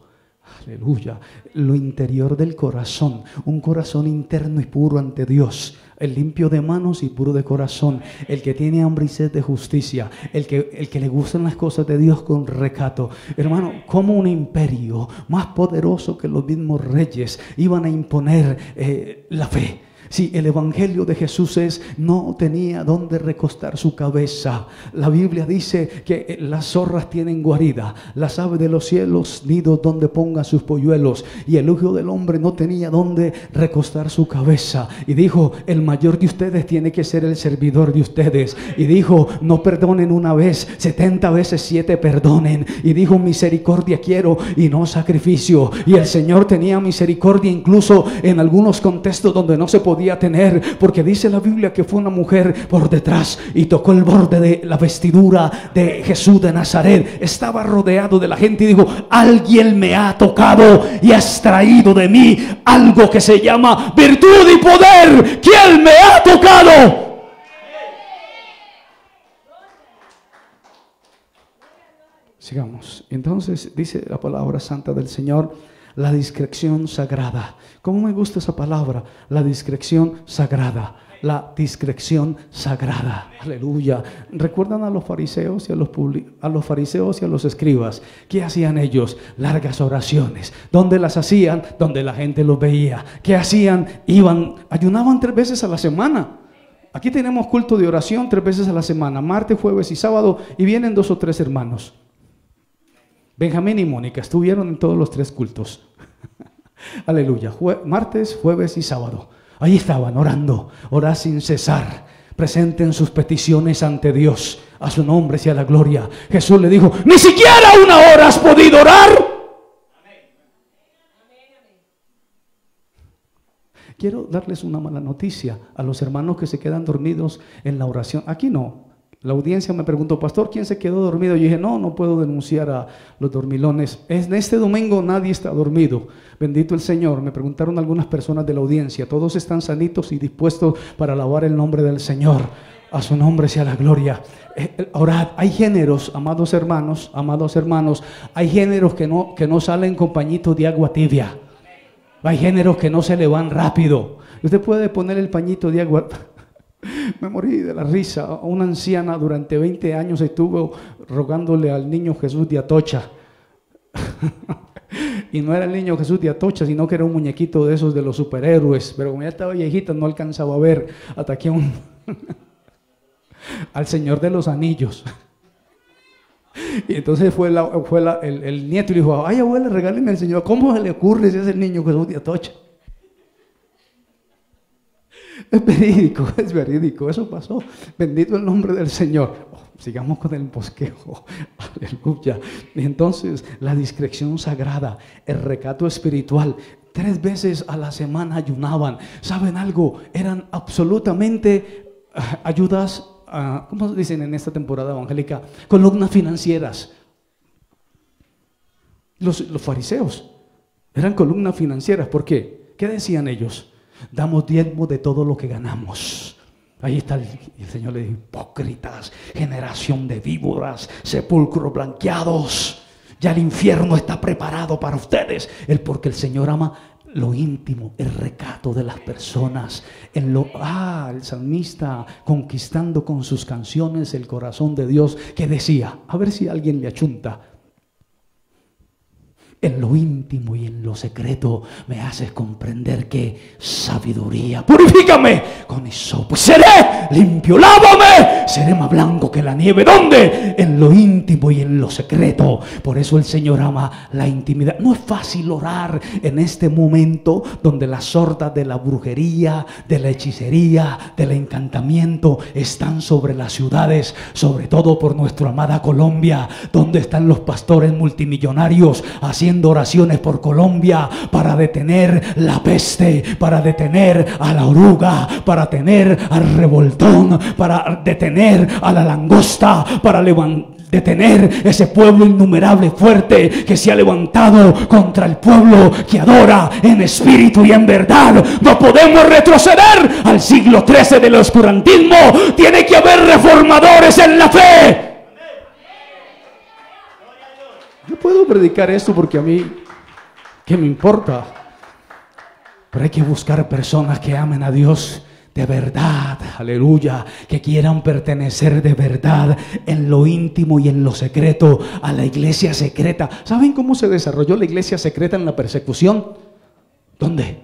Aleluya. Lo interior del corazón, un corazón interno y puro ante Dios, el limpio de manos y puro de corazón, el que tiene hambre y sed de justicia, el que le gustan las cosas de Dios con recato. Hermano, como un imperio más poderoso que los mismos reyes iban a imponer la fe. Si el evangelio de Jesús no tenía dónde recostar su cabeza. La Biblia dice que las zorras tienen guarida, las aves de los cielos nidos donde pongan sus polluelos, y el Hijo del Hombre no tenía dónde recostar su cabeza. Y dijo: el mayor de ustedes tiene que ser el servidor de ustedes. Y dijo: no perdonen una vez, 70 veces 7 perdonen. Y dijo: misericordia quiero y no sacrificio. Y el Señor tenía misericordia incluso en algunos contextos donde no se podía tener, porque dice la Biblia que fue una mujer por detrás y tocó el borde de la vestidura de Jesús de Nazaret. Estaba rodeado de la gente y dijo: alguien me ha tocado y ha extraído de mí algo que se llama virtud y poder. ¿Quién me ha tocado? Sigamos. Entonces dice la palabra santa del Señor: la discreción sagrada. ¿Cómo me gusta esa palabra? La discreción sagrada. La discreción sagrada. Aleluya. ¿Recuerdan a los fariseos y a los fariseos y a los escribas? ¿Qué hacían ellos? Largas oraciones. ¿Dónde las hacían? Donde la gente los veía. ¿Qué hacían? Ayunaban 3 veces a la semana. Aquí tenemos culto de oración 3 veces a la semana, martes, jueves y sábado, y vienen 2 o 3 hermanos. Benjamín y Mónica estuvieron en todos los 3 cultos. Aleluya. Martes, jueves y sábado. Ahí estaban orando, orar sin cesar. Presenten sus peticiones ante Dios. A su nombre sea la gloria. Jesús le dijo, ni siquiera 1 hora has podido orar. Quiero darles una mala noticia a los hermanos que se quedan dormidos en la oración. Aquí no. La audiencia me preguntó, pastor, ¿quién se quedó dormido? Yo dije, no puedo denunciar a los dormilones. En este domingo nadie está dormido. Bendito el Señor. Me preguntaron algunas personas de la audiencia. Todos están sanitos y dispuestos para alabar el nombre del Señor. A su nombre sea la gloria. Orad. Hay géneros, amados hermanos, hay géneros que no salen con pañitos de agua tibia. Hay géneros que no se le van rápido. Usted puede poner el pañito de agua. Me morí de la risa. Una anciana durante 20 años estuvo rogándole al niño Jesús de Atocha. Y no era el niño Jesús de Atocha, sino que era un muñequito de esos de los superhéroes. Pero como ya estaba viejita, no alcanzaba a ver hasta que al Señor de los Anillos. Y entonces fue el nieto y le dijo, ay abuela, regáleme al Señor. ¿Cómo se le ocurre si es el niño Jesús de Atocha? Es verídico, eso pasó. Bendito el nombre del Señor. Sigamos con el bosquejo. Aleluya. Y entonces la discreción sagrada, el recato espiritual. 3 veces a la semana ayunaban. ¿Saben algo? Eran absolutamente ayudas. ¿Cómo dicen en esta temporada evangélica? Columnas financieras. Los fariseos eran columnas financieras. ¿Por qué? ¿Qué decían ellos? Damos diezmo de todo lo que ganamos. Ahí está el Señor le dijo, hipócritas, generación de víboras, sepulcros blanqueados. Ya el infierno está preparado para ustedes. Porque el Señor ama lo íntimo, el recato de las personas. El salmista conquistando con sus canciones el corazón de Dios, que decía, a ver si alguien le achunta. En lo íntimo y en lo secreto me haces comprender que sabiduría. Purifícame con hisopo, seré limpio, lávame, seré más blanco que la nieve. ¿Dónde? En lo íntimo y en lo secreto. Por eso el Señor ama la intimidad. No es fácil orar en este momento donde las hordas de la brujería, de la hechicería, del encantamiento están sobre las ciudades, sobre todo por nuestra amada Colombia, donde están los pastores multimillonarios haciendo oraciones por Colombia para detener la peste, para detener a la oruga, para detener al revoltón, para detener a la langosta, para detener ese pueblo innumerable fuerte que se ha levantado contra el pueblo que adora en espíritu y en verdad. No podemos retroceder al siglo XIII del oscurantismo. Tiene que haber reformadores en la fe. No puedo predicar esto porque a mí, ¿qué me importa? Pero hay que buscar personas que amen a Dios de verdad, aleluya, que quieran pertenecer de verdad en lo íntimo y en lo secreto a la iglesia secreta. ¿Saben cómo se desarrolló la iglesia secreta en la persecución? ¿Dónde?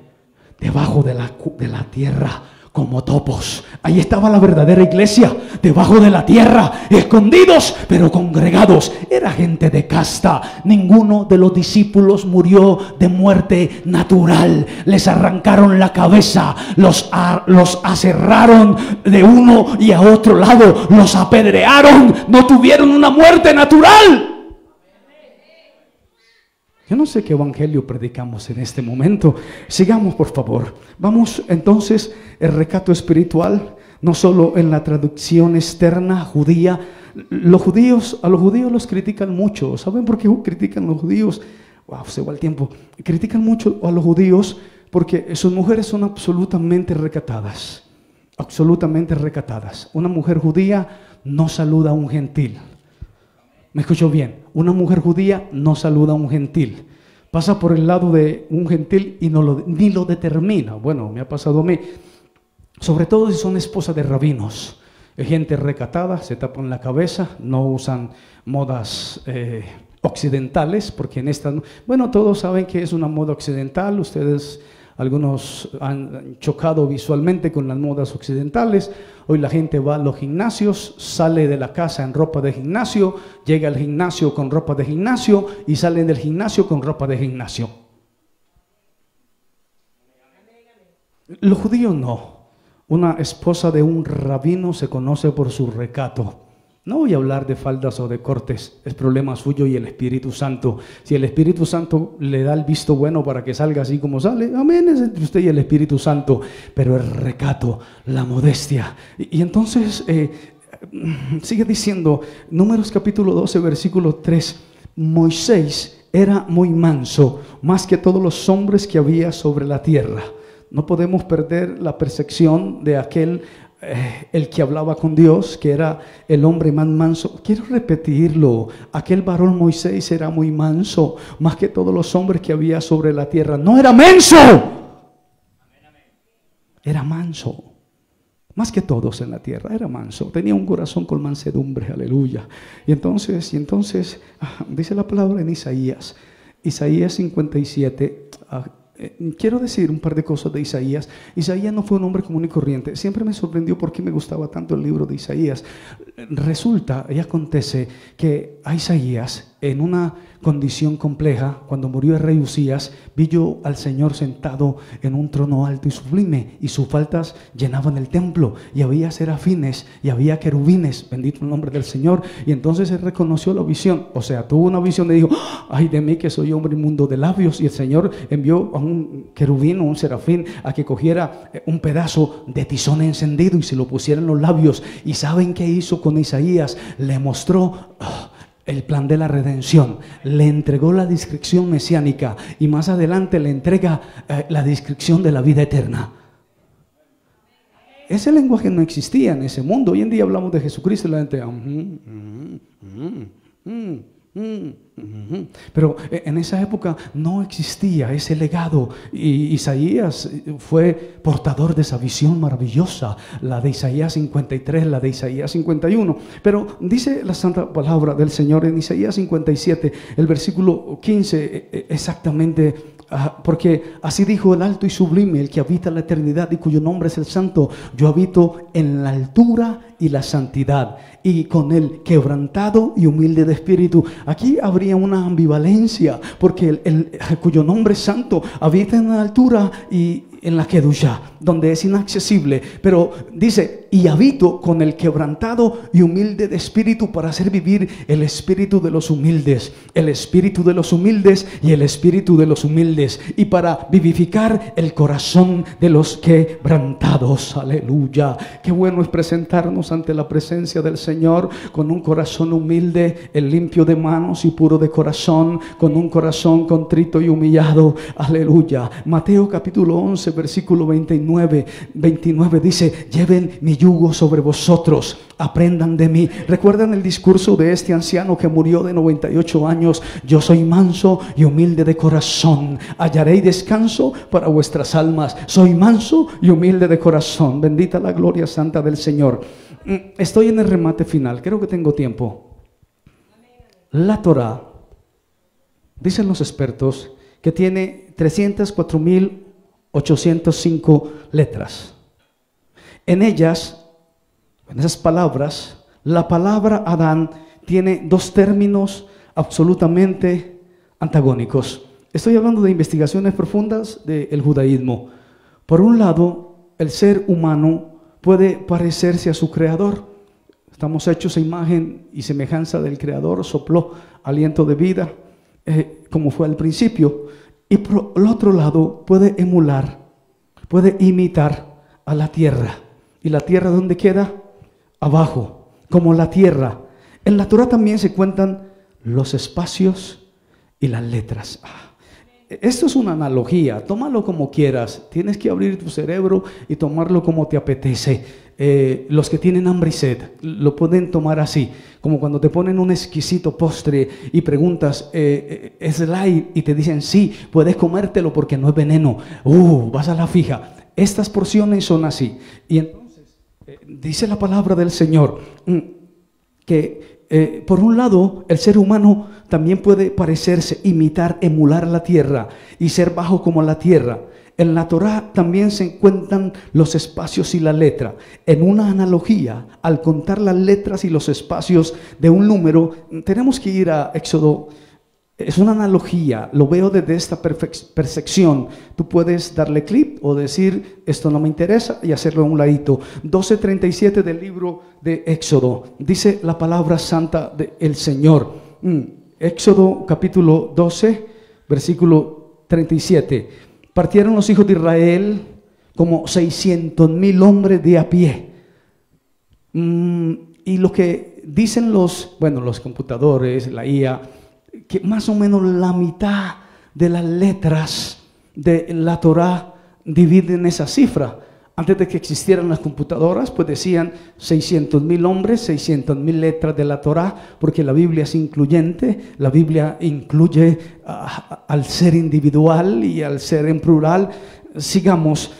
Debajo de la tierra, como topos. Ahí estaba la verdadera iglesia, debajo de la tierra, escondidos pero congregados. Era gente de casta. Ninguno de los discípulos murió de muerte natural. Les arrancaron la cabeza, los aserraron de uno y a otro lado, los apedrearon. No tuvieron una muerte natural. Yo no sé qué evangelio predicamos en este momento. Sigamos, por favor. Vamos entonces, el recato espiritual, no solo en la traducción externa judía. A los judíos los critican mucho. ¿Saben por qué critican a los judíos? Wow, se va el tiempo. Critican mucho a los judíos porque sus mujeres son absolutamente recatadas. Absolutamente recatadas. Una mujer judía no saluda a un gentil. ¿Me escucho bien? Una mujer judía no saluda a un gentil. Pasa por el lado de un gentil y ni lo determina. Bueno, me ha pasado a mí. Sobre todo si son esposas de rabinos. Hay gente recatada, se tapan la cabeza, no usan modas occidentales, porque en esta... Bueno, todos saben que es una moda occidental. Ustedes Algunos han chocado visualmente con las modas occidentales. Hoy la gente va a los gimnasios, sale de la casa en ropa de gimnasio, llega al gimnasio con ropa de gimnasio y sale del gimnasio con ropa de gimnasio. Los judíos no. Una esposa de un rabino se conoce por su recato. No voy a hablar de faldas o de cortes, es problema suyo y el Espíritu Santo. Si el Espíritu Santo le da el visto bueno para que salga así como sale, amén, es entre usted y el Espíritu Santo. Pero el recato, la modestia. Y entonces sigue diciendo, Números capítulo 12, versículo 3, Moisés era muy manso, más que todos los hombres que había sobre la tierra. No podemos perder la percepción de aquel el que hablaba con Dios, que era el hombre más manso. Quiero repetirlo, aquel varón Moisés era muy manso, más que todos los hombres que había sobre la tierra. No era menso, era manso, más que todos en la tierra, era manso, tenía un corazón con mansedumbre, aleluya. Y entonces dice la palabra en Isaías 57, quiero decir un par de cosas de Isaías. Isaías no fue un hombre común y corriente. Siempre me sorprendió por qué me gustaba tanto el libro de Isaías. Resulta y acontece que a Isaías, en una condición compleja, cuando murió el rey Usías, vi yo al Señor sentado en un trono alto y sublime, y sus faldas llenaban el templo, y había serafines y había querubines, bendito el nombre del Señor. Y entonces él reconoció la visión, o sea, tuvo una visión y dijo, ay de mí que soy hombre inmundo de labios. Y el Señor envió a un querubín o un serafín a que cogiera un pedazo de tizón encendido y se lo pusiera en los labios. ¿Y saben qué hizo con Isaías? Le mostró el plan de la redención, le entregó la descripción mesiánica y más adelante le entrega la descripción de la vida eterna. Ese lenguaje no existía en ese mundo. Hoy en día hablamos de Jesucristo y la gente pero en esa época no existía ese legado, y Isaías fue portador de esa visión maravillosa, la de Isaías 53, la de Isaías 51. Pero dice la santa palabra del Señor en Isaías 57, el versículo 15, exactamente, porque así dijo el alto y sublime, el que habita la eternidad y cuyo nombre es el Santo: yo habito en la altura y la santidad, y con el quebrantado y humilde de espíritu. Aquí habría una ambivalencia, porque el cuyo nombre es santo habita en la altura y en la Kedusha, donde es inaccesible, pero dice, y habito con el quebrantado y humilde de espíritu, para hacer vivir el espíritu de los humildes, el espíritu de los humildes y el espíritu de los humildes, y para vivificar el corazón de los quebrantados. Aleluya. Qué bueno es presentarnos ante la presencia del Señor con un corazón humilde, el limpio de manos y puro de corazón, con un corazón contrito y humillado. Aleluya. Mateo capítulo 11, versículo 29 dice, lleven mi yugo sobre vosotros, aprendan de mí. ¿Recuerdan el discurso de este anciano que murió de 98 años? Yo soy manso y humilde de corazón, hallaréis descanso para vuestras almas. Soy manso y humilde de corazón. Bendita la gloria santa del Señor. Estoy en el remate final, creo que tengo tiempo. La Torá, dicen los expertos, que tiene 304.805 letras. En ellas, en esas palabras, la palabra Adán tiene dos términos absolutamente antagónicos. Estoy hablando de investigaciones profundas del judaísmo. Por un lado, el ser humano puede parecerse a su creador. Estamos hechos a imagen y semejanza del creador, sopló aliento de vida, como fue al principio. Y por el otro lado puede emular, puede imitar a la tierra. ¿Y la tierra dónde queda? Abajo, como la tierra. En la Torá también se cuentan los espacios y las letras. Esto es una analogía, tómalo como quieras. Tienes que abrir tu cerebro y tomarlo como te apetece. Los que tienen hambre y sed lo pueden tomar así, como cuando te ponen un exquisito postre y preguntas, ¿es light? Y te dicen, sí, puedes comértelo porque no es veneno. Vas a la fija. Estas porciones son así. Y entonces, dice la palabra del Señor que por un lado, el ser humano también puede parecerse, imitar, emular la tierra y ser bajo como la tierra. En la Torá también se encuentran los espacios y la letra. En una analogía, al contar las letras y los espacios de un número, tenemos que ir a Éxodo. Es una analogía, lo veo desde esta percepción. Tú puedes darle clic o decir, esto no me interesa, y hacerlo a un ladito. 12:37 del libro de Éxodo. Dice la palabra santa del Señor. Éxodo capítulo 12, versículo 37. Partieron los hijos de Israel como 600,000 hombres de a pie. Y lo que dicen los computadores, la IA, que más o menos la mitad de las letras de la Torá dividen esa cifra. Antes de que existieran las computadoras, pues decían 600,000 hombres, 600,000 letras de la Torá, porque la Biblia es incluyente. La Biblia incluye al ser individual y al ser en plural. Sigamos.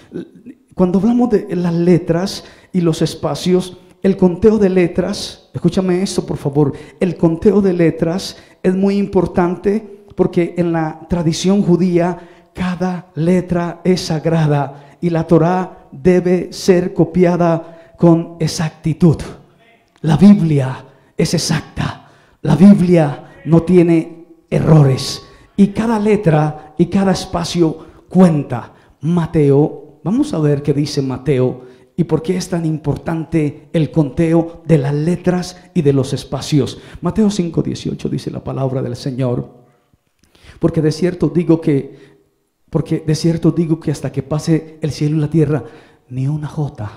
Cuando hablamos de las letras y los espacios, el conteo de letras, escúchame esto por favor, el conteo de letras es muy importante porque en la tradición judía cada letra es sagrada y la Torá debe ser copiada con exactitud. La Biblia es exacta, la Biblia no tiene errores y cada letra y cada espacio cuenta. Mateo, vamos a ver qué dice Mateo y por qué es tan importante el conteo de las letras y de los espacios. Mateo 5:18 dice la palabra del Señor: porque de cierto digo que hasta que pase el cielo y la tierra, ni una jota,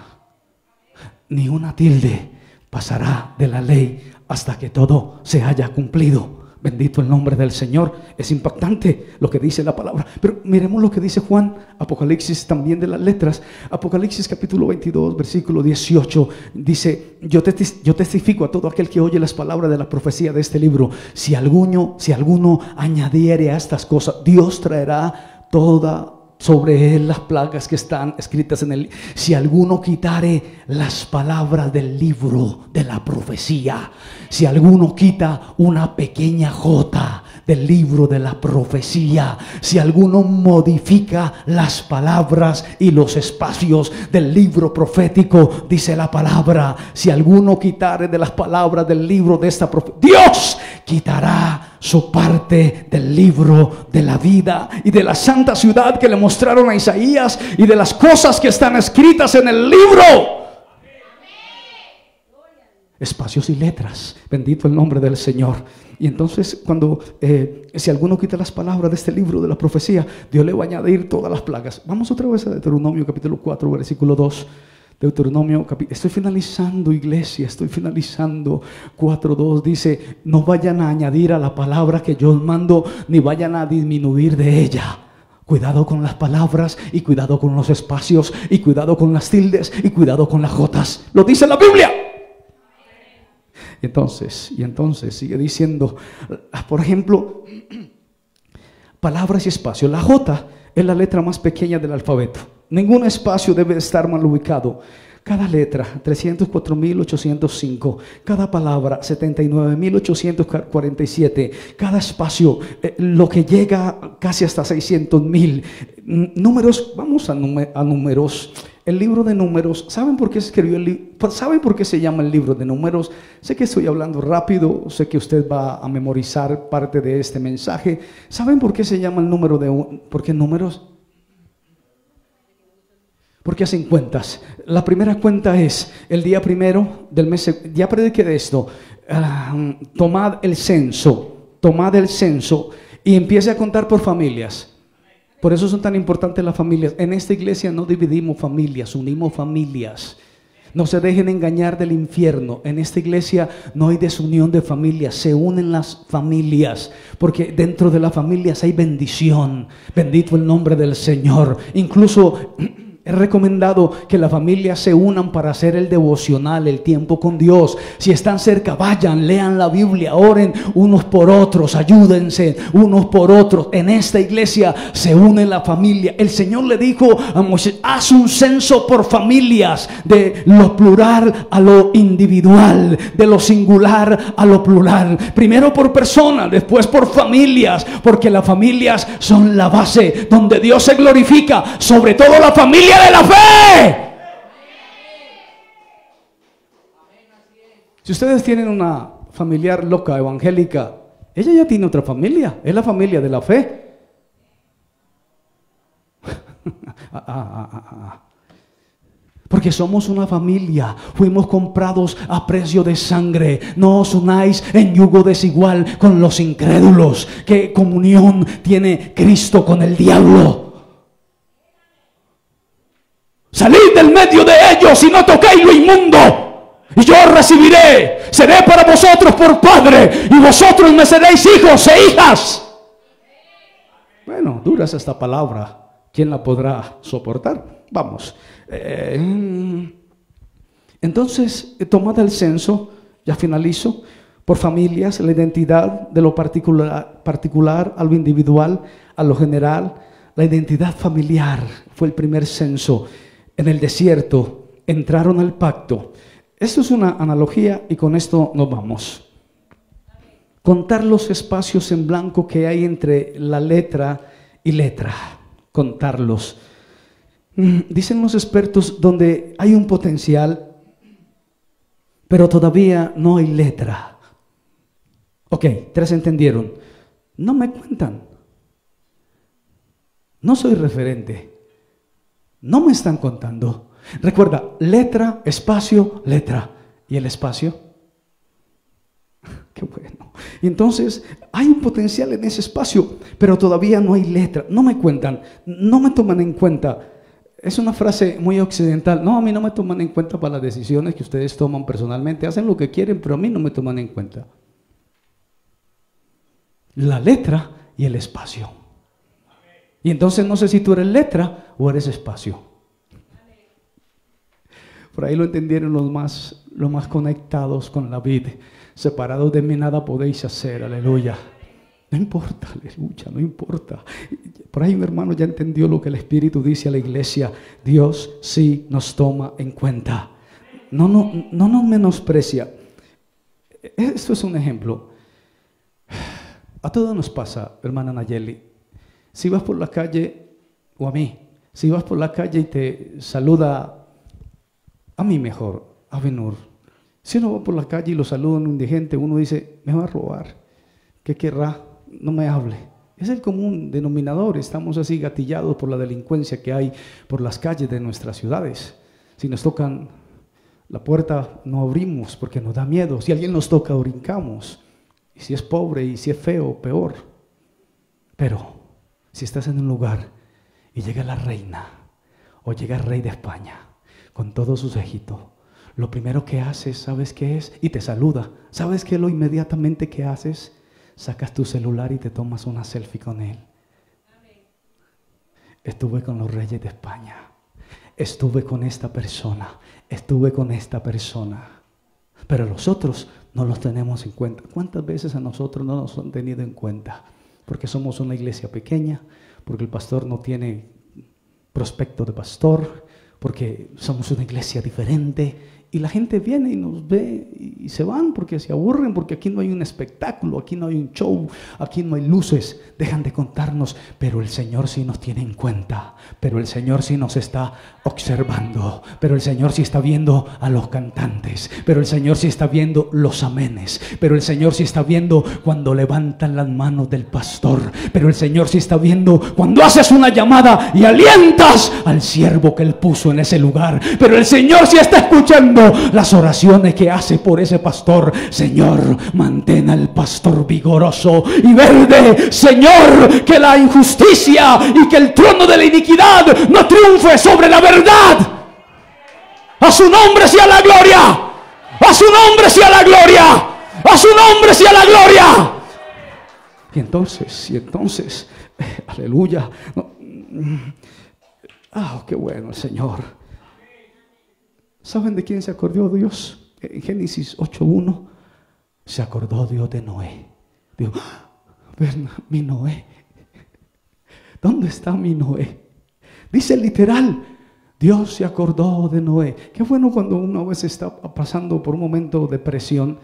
ni una tilde pasará de la ley hasta que todo se haya cumplido. Bendito el nombre del Señor. Es impactante lo que dice la palabra. Pero miremos lo que dice Juan, Apocalipsis también de las letras. Apocalipsis capítulo 22, versículo 18. Dice: yo testifico a todo aquel que oye las palabras de la profecía de este libro. Si alguno añadiere a estas cosas, Dios traerá toda sobre él las plagas que están escritas en él. Si alguno quitare las palabras del libro de la profecía, si alguno quita una pequeña jota del libro de la profecía, si alguno modifica las palabras y los espacios del libro profético, dice la palabra, si alguno quitare de las palabras del libro de esta profecía, Dios quitará su parte del libro de la vida y de la santa ciudad que le mostraron a Isaías y de las cosas que están escritas en el libro. Espacios y letras, bendito el nombre del Señor. Y entonces cuando si alguno quita las palabras de este libro de la profecía, Dios le va a añadir todas las plagas. Vamos otra vez a Deuteronomio capítulo 4 versículo 2. Deuteronomio, estoy finalizando, iglesia, estoy finalizando. 4:2 dice: no vayan a añadir a la palabra que yo os mando, ni vayan a disminuir de ella. Cuidado con las palabras y cuidado con los espacios y cuidado con las tildes y cuidado con las jotas. Lo dice la Biblia. Y entonces sigue diciendo, por ejemplo, palabras y espacios. La J es la letra más pequeña del alfabeto. Ningún espacio debe estar mal ubicado. Cada letra, 304.805. Cada palabra, 79.847. Cada espacio, lo que llega casi hasta 600.000. Números, vamos a números. El libro de Números, ¿saben por qué se escribió el libro? ¿Saben por qué se llama el libro de Números? Sé que estoy hablando rápido, sé que usted va a memorizar parte de este mensaje. ¿Saben por qué se llama el número por qué números? Porque hacen cuentas. La primera cuenta es el día primero del mes. Ya prediqué de esto. Tomad el censo y empiece a contar por familias. Por eso son tan importantes las familias. En esta iglesia no dividimos familias, unimos familias. No se dejen engañar del infierno. En esta iglesia no hay desunión de familias, se unen las familias, porque dentro de las familias hay bendición. Bendito el nombre del Señor. Incluso Es recomendado que las familias se unan para hacer el devocional, el tiempo con Dios. Si están cerca, vayan, lean la Biblia, oren unos por otros, ayúdense unos por otros. En esta iglesia se une la familia. El Señor le dijo a Moisés: haz un censo por familias, de lo plural a lo individual, de lo singular a lo plural. Primero por personas, después por familias, porque las familias son la base donde Dios se glorifica, sobre todo la familia de la fe. Si ustedes tienen una familiar loca evangélica, ella ya tiene otra familia, es la familia de la fe. Porque somos una familia, fuimos comprados a precio de sangre. No os unáis en yugo desigual con los incrédulos. ¿Qué comunión tiene Cristo con el diablo? Salid del medio de ellos y no toquéis lo inmundo, y yo os recibiré. Seré para vosotros por padre, y vosotros me seréis hijos e hijas. Bueno, dura es esta palabra. ¿Quién la podrá soportar? Vamos. Entonces, tomad el censo, ya finalizo, por familias, la identidad de lo particular a lo individual, a lo general. La identidad familiar fue el primer censo. En el desierto entraron al pacto. Esto es una analogía y con esto nos vamos. Contar los espacios en blanco que hay entre la letra y letra. Contarlos. Dicen los expertos, donde hay un potencial, pero todavía no hay letra. Ok, 3 entendieron. No me cuentan. No soy referente. No me están contando. Recuerda, letra, espacio, letra. ¿Y el espacio? Qué bueno. Y entonces hay un potencial en ese espacio, pero todavía no hay letra. No me cuentan, no me toman en cuenta. Es una frase muy occidental. No, a mí no me toman en cuenta para las decisiones que ustedes toman personalmente. Hacen lo que quieren, pero a mí no me toman en cuenta. La letra y el espacio. Y entonces no sé si tú eres letra o eres espacio. Por ahí lo entendieron los más conectados con la vida. Separados de mí nada podéis hacer, aleluya. No importa, aleluya, no importa. Por ahí un hermano ya entendió lo que el Espíritu dice a la iglesia. Dios sí nos toma en cuenta. No nos menosprecia. Esto es un ejemplo. A todos nos pasa, hermana Nayeli. Si vas por la calle, o a mí, si vas por la calle y te saluda, a mí mejor, a Benur. Si uno va por la calle y lo saluda un indigente, uno dice: me va a robar. ¿Qué querrá? No me hable. Es el común denominador. Estamos así gatillados por la delincuencia que hay por las calles de nuestras ciudades. Si nos tocan la puerta, no abrimos porque nos da miedo. Si alguien nos toca, brincamos. Y si es pobre y si es feo, peor. Pero si estás en un lugar y llega la reina o llega el rey de España con todos sus séquitos, lo primero que haces, ¿sabes qué es? Y te saluda. ¿Sabes qué es lo inmediatamente que haces? Sacas tu celular y te tomas una selfie con él. Amén. Estuve con los reyes de España. Estuve con esta persona. Estuve con esta persona. Pero los otros no los tenemos en cuenta. ¿Cuántas veces a nosotros no nos han tenido en cuenta? Porque somos una iglesia pequeña, porque el pastor no tiene prospecto de pastor, porque somos una iglesia diferente. Y la gente viene y nos ve y se van porque se aburren, porque aquí no hay un espectáculo, aquí no hay un show, aquí no hay luces. Dejan de contarnos, pero el Señor sí nos tiene en cuenta, pero el Señor sí nos está observando, pero el Señor sí está viendo a los cantantes, pero el Señor sí está viendo los amenes, pero el Señor sí está viendo cuando levantan las manos del pastor, pero el Señor sí está viendo cuando haces una llamada y alientas al siervo que Él puso en ese lugar, pero el Señor sí está escuchando las oraciones que hace por ese pastor. Señor, mantén al pastor vigoroso y verde. Señor, que la injusticia y que el trono de la iniquidad no triunfe sobre la verdad. A su nombre sea la gloria. A su nombre sea la gloria. A su nombre sea la gloria. Y entonces, aleluya. Ah, qué bueno el Señor. ¿Saben de quién se acordó Dios? En Génesis 8:1 se acordó Dios de Noé. Dijo, mi Noé. ¿Dónde está mi Noé? Dice literal, Dios se acordó de Noé. Qué bueno cuando uno a veces está pasando por un momento de presión.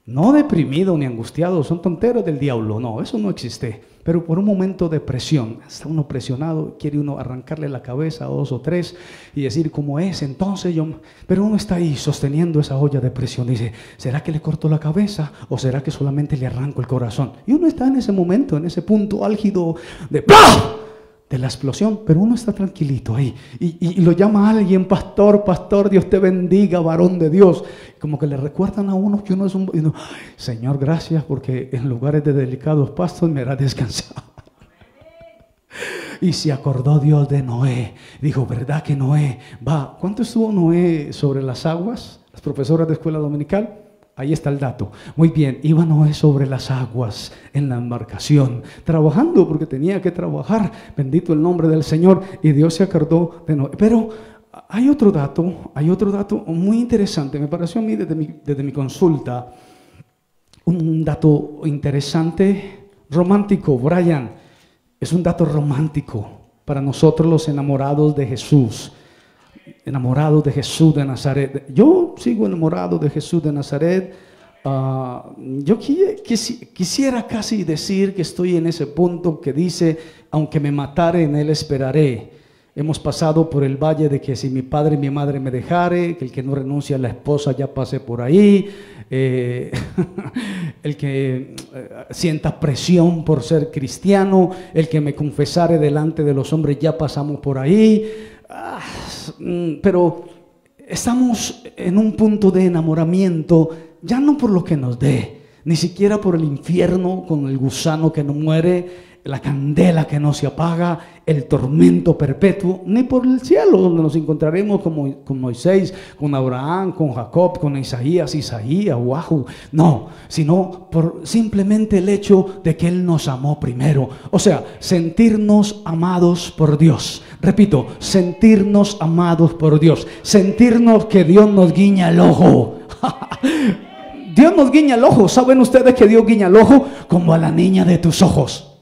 No deprimido ni angustiado, son tonteras del diablo. No, eso no existe. Pero por un momento de presión, está uno presionado, quiere uno arrancarle la cabeza a 2 o 3 y decir cómo es, entonces yo... Pero uno está ahí sosteniendo esa olla de presión. Dice, ¿será que le corto la cabeza o será que solamente le arranco el corazón? Y uno está en ese momento, en ese punto álgido de ¡plah! De la explosión, pero uno está tranquilito ahí y lo llama a alguien, pastor, Dios te bendiga, varón de Dios. Como que le recuerdan a uno que uno es un... Y uno, Señor, gracias porque en lugares de delicados pastos me hará descansar. Y se acordó Dios de Noé. Dijo, ¿verdad que Noé va? ¿Cuánto estuvo Noé sobre las aguas? Las profesoras de escuela dominical. Ahí está el dato. Muy bien, iba Noé sobre las aguas en la embarcación, trabajando porque tenía que trabajar. Bendito el nombre del Señor. Y Dios se acordó de Noé. Pero hay otro dato muy interesante. Me pareció a mí desde mi consulta un dato interesante, romántico. Brian, es un dato romántico para nosotros los enamorados de Jesús. Enamorados de Jesús de Nazaret. Yo sigo enamorado de Jesús de Nazaret. Yo quisiera casi decir que estoy en ese punto que dice, aunque me matare, en Él esperaré. Hemos pasado por el valle de que si mi padre y mi madre me dejare, que el que no renuncia a la esposa ya pase por ahí. El que sienta presión por ser cristiano, el que me confesare delante de los hombres, ya pasamos por ahí. Pero estamos en un punto de enamoramiento, ya no por lo que nos dé, ni siquiera por el infierno con el gusano que no muere, la candela que no se apaga, el tormento perpetuo, ni por el cielo donde nos encontraremos con Moisés, con Abraham, con Jacob, con Isaías, wow, no, sino por simplemente el hecho de que Él nos amó primero. O sea, sentirnos amados por Dios. Repito, sentirnos amados por Dios, sentirnos que Dios nos guiña el ojo. Dios nos guiña el ojo. ¿Saben ustedes que Dios guiña el ojo? Como a la niña de tus ojos.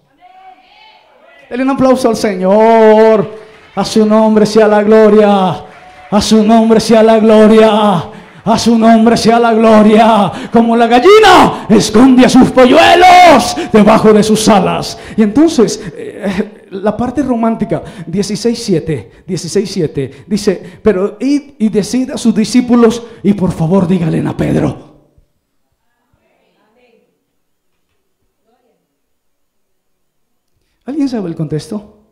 Denle un aplauso al Señor. A su nombre sea la gloria. A su nombre sea la gloria. A su nombre sea la gloria. Como la gallina esconde a sus polluelos debajo de sus alas. Y entonces la parte romántica 16:7 dice, pero id y decid a sus discípulos y por favor díganle a Pedro. ¿Alguien sabe el contexto?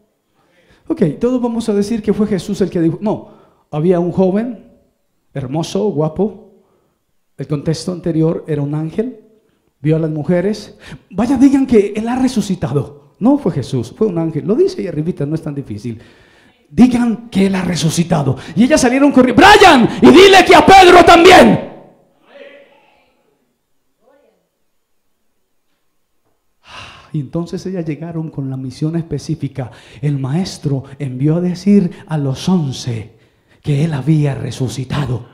Ok, todos vamos a decir que fue Jesús el que dijo. No, había un joven hermoso, guapo. El contexto anterior era un ángel. Vio a las mujeres. Vaya, digan que Él ha resucitado. No fue Jesús, fue un ángel. Lo dice ahí arribita, no es tan difícil. Digan que Él ha resucitado. Y ellas salieron corriendo. ¡Brian! Y dile que a Pedro también. Y entonces ellas llegaron con la misión específica. El maestro envió a decir a los 11 que Él había resucitado.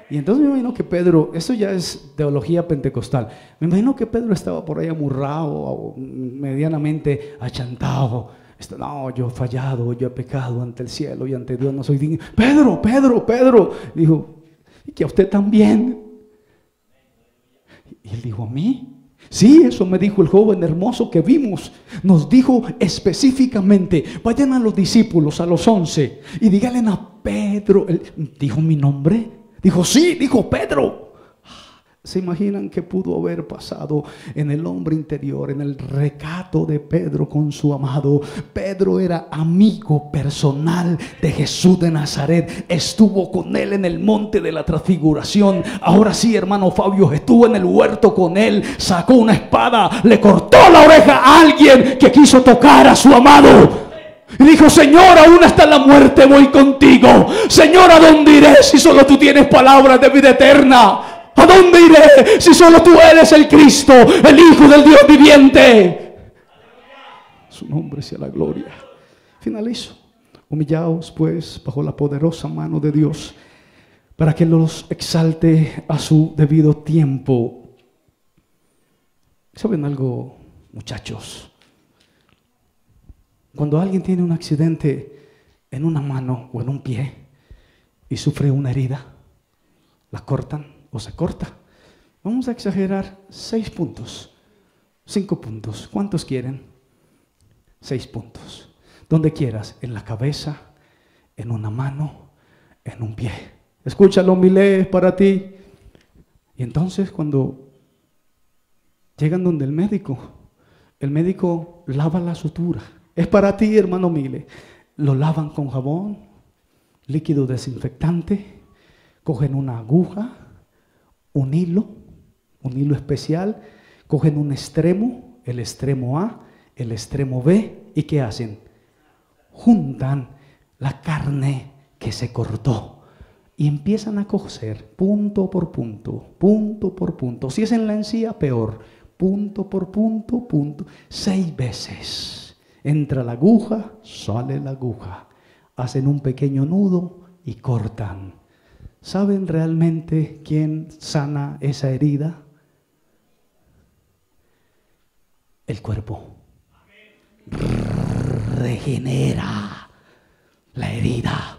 Y entonces me imagino que Pedro, eso ya es teología pentecostal, me imagino que Pedro estaba por ahí amurrado, medianamente achantado. No, yo he fallado, yo he pecado ante el cielo y ante Dios, no soy digno. Pedro, dijo, y que a usted también. Y él dijo, ¿a mí? Sí, eso me dijo el joven hermoso que vimos. Nos dijo específicamente, vayan a los discípulos, a los 11, y díganle a Pedro. Él dijo mi nombre. Dijo, sí, dijo Pedro. ¿Se imaginan qué pudo haber pasado en el hombre interior, en el recato de Pedro con su amado? Pedro era amigo personal de Jesús de Nazaret. Estuvo con Él en el monte de la transfiguración. Ahora sí, hermano Fabio, estuvo en el huerto con Él. Sacó una espada, le cortó la oreja a alguien que quiso tocar a su amado. Y dijo, Señor, aún hasta la muerte voy contigo. Señor, ¿a dónde iré si solo tú tienes palabras de vida eterna? ¿A dónde iré si solo tú eres el Cristo, el Hijo del Dios viviente? Su nombre sea la gloria. Finalizo. Humillaos pues bajo la poderosa mano de Dios, para que los exalte a su debido tiempo. ¿Saben algo, muchachos? Cuando alguien tiene un accidente en una mano o en un pie y sufre una herida, la cortan o se corta. Vamos a exagerar 6 puntos, 5 puntos. ¿Cuántos quieren? 6 puntos. Donde quieras, en la cabeza, en una mano, en un pie. Escúchalo, mi ley, es para ti. Y entonces cuando llegan donde el médico lava la sutura. Es para ti, hermano Mile. Lo lavan con jabón, líquido desinfectante, cogen una aguja, un hilo especial, cogen un extremo, el extremo A, el extremo B, ¿y qué hacen? Juntan la carne que se cortó y empiezan a coser punto por punto, punto por punto. Si es en la encía, peor, punto por punto, punto, 6 veces. Entra la aguja, sale la aguja, hacen un pequeño nudo y cortan. ¿Saben realmente quién sana esa herida? El cuerpo. Regenera la herida.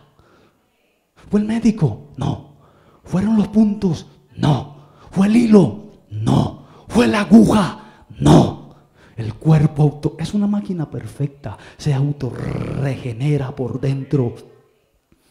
¿Fue el médico? No. ¿Fueron los puntos? No. ¿Fue el hilo? No. ¿Fue la aguja? No. El cuerpo es una máquina perfecta, se autorregenera por dentro.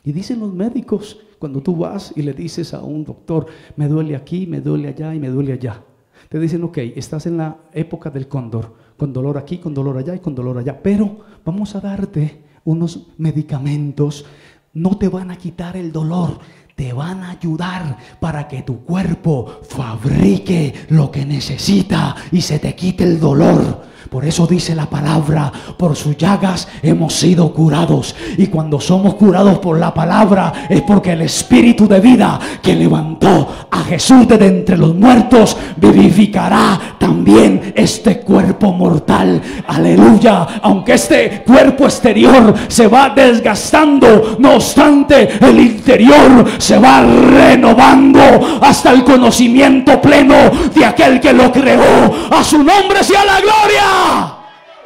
Y dicen los médicos, cuando tú vas y le dices a un doctor, me duele aquí, me duele allá y me duele allá. Te dicen, ok, estás en la época del cóndor, con dolor aquí, con dolor allá y con dolor allá. Pero vamos a darte unos medicamentos, no te van a quitar el dolor, te van a ayudar para que tu cuerpo fabrique lo que necesita y se te quite el dolor. Por eso dice la palabra, por sus llagas hemos sido curados. Y cuando somos curados por la palabra es porque el Espíritu de vida que levantó a Jesús de entre los muertos vivificará también este cuerpo mortal. Aleluya. Aunque este cuerpo exterior se va desgastando, no obstante el interior se va renovando hasta el conocimiento pleno de aquel que lo creó. A su nombre sea la gloria.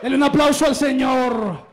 Denle un aplauso al Señor.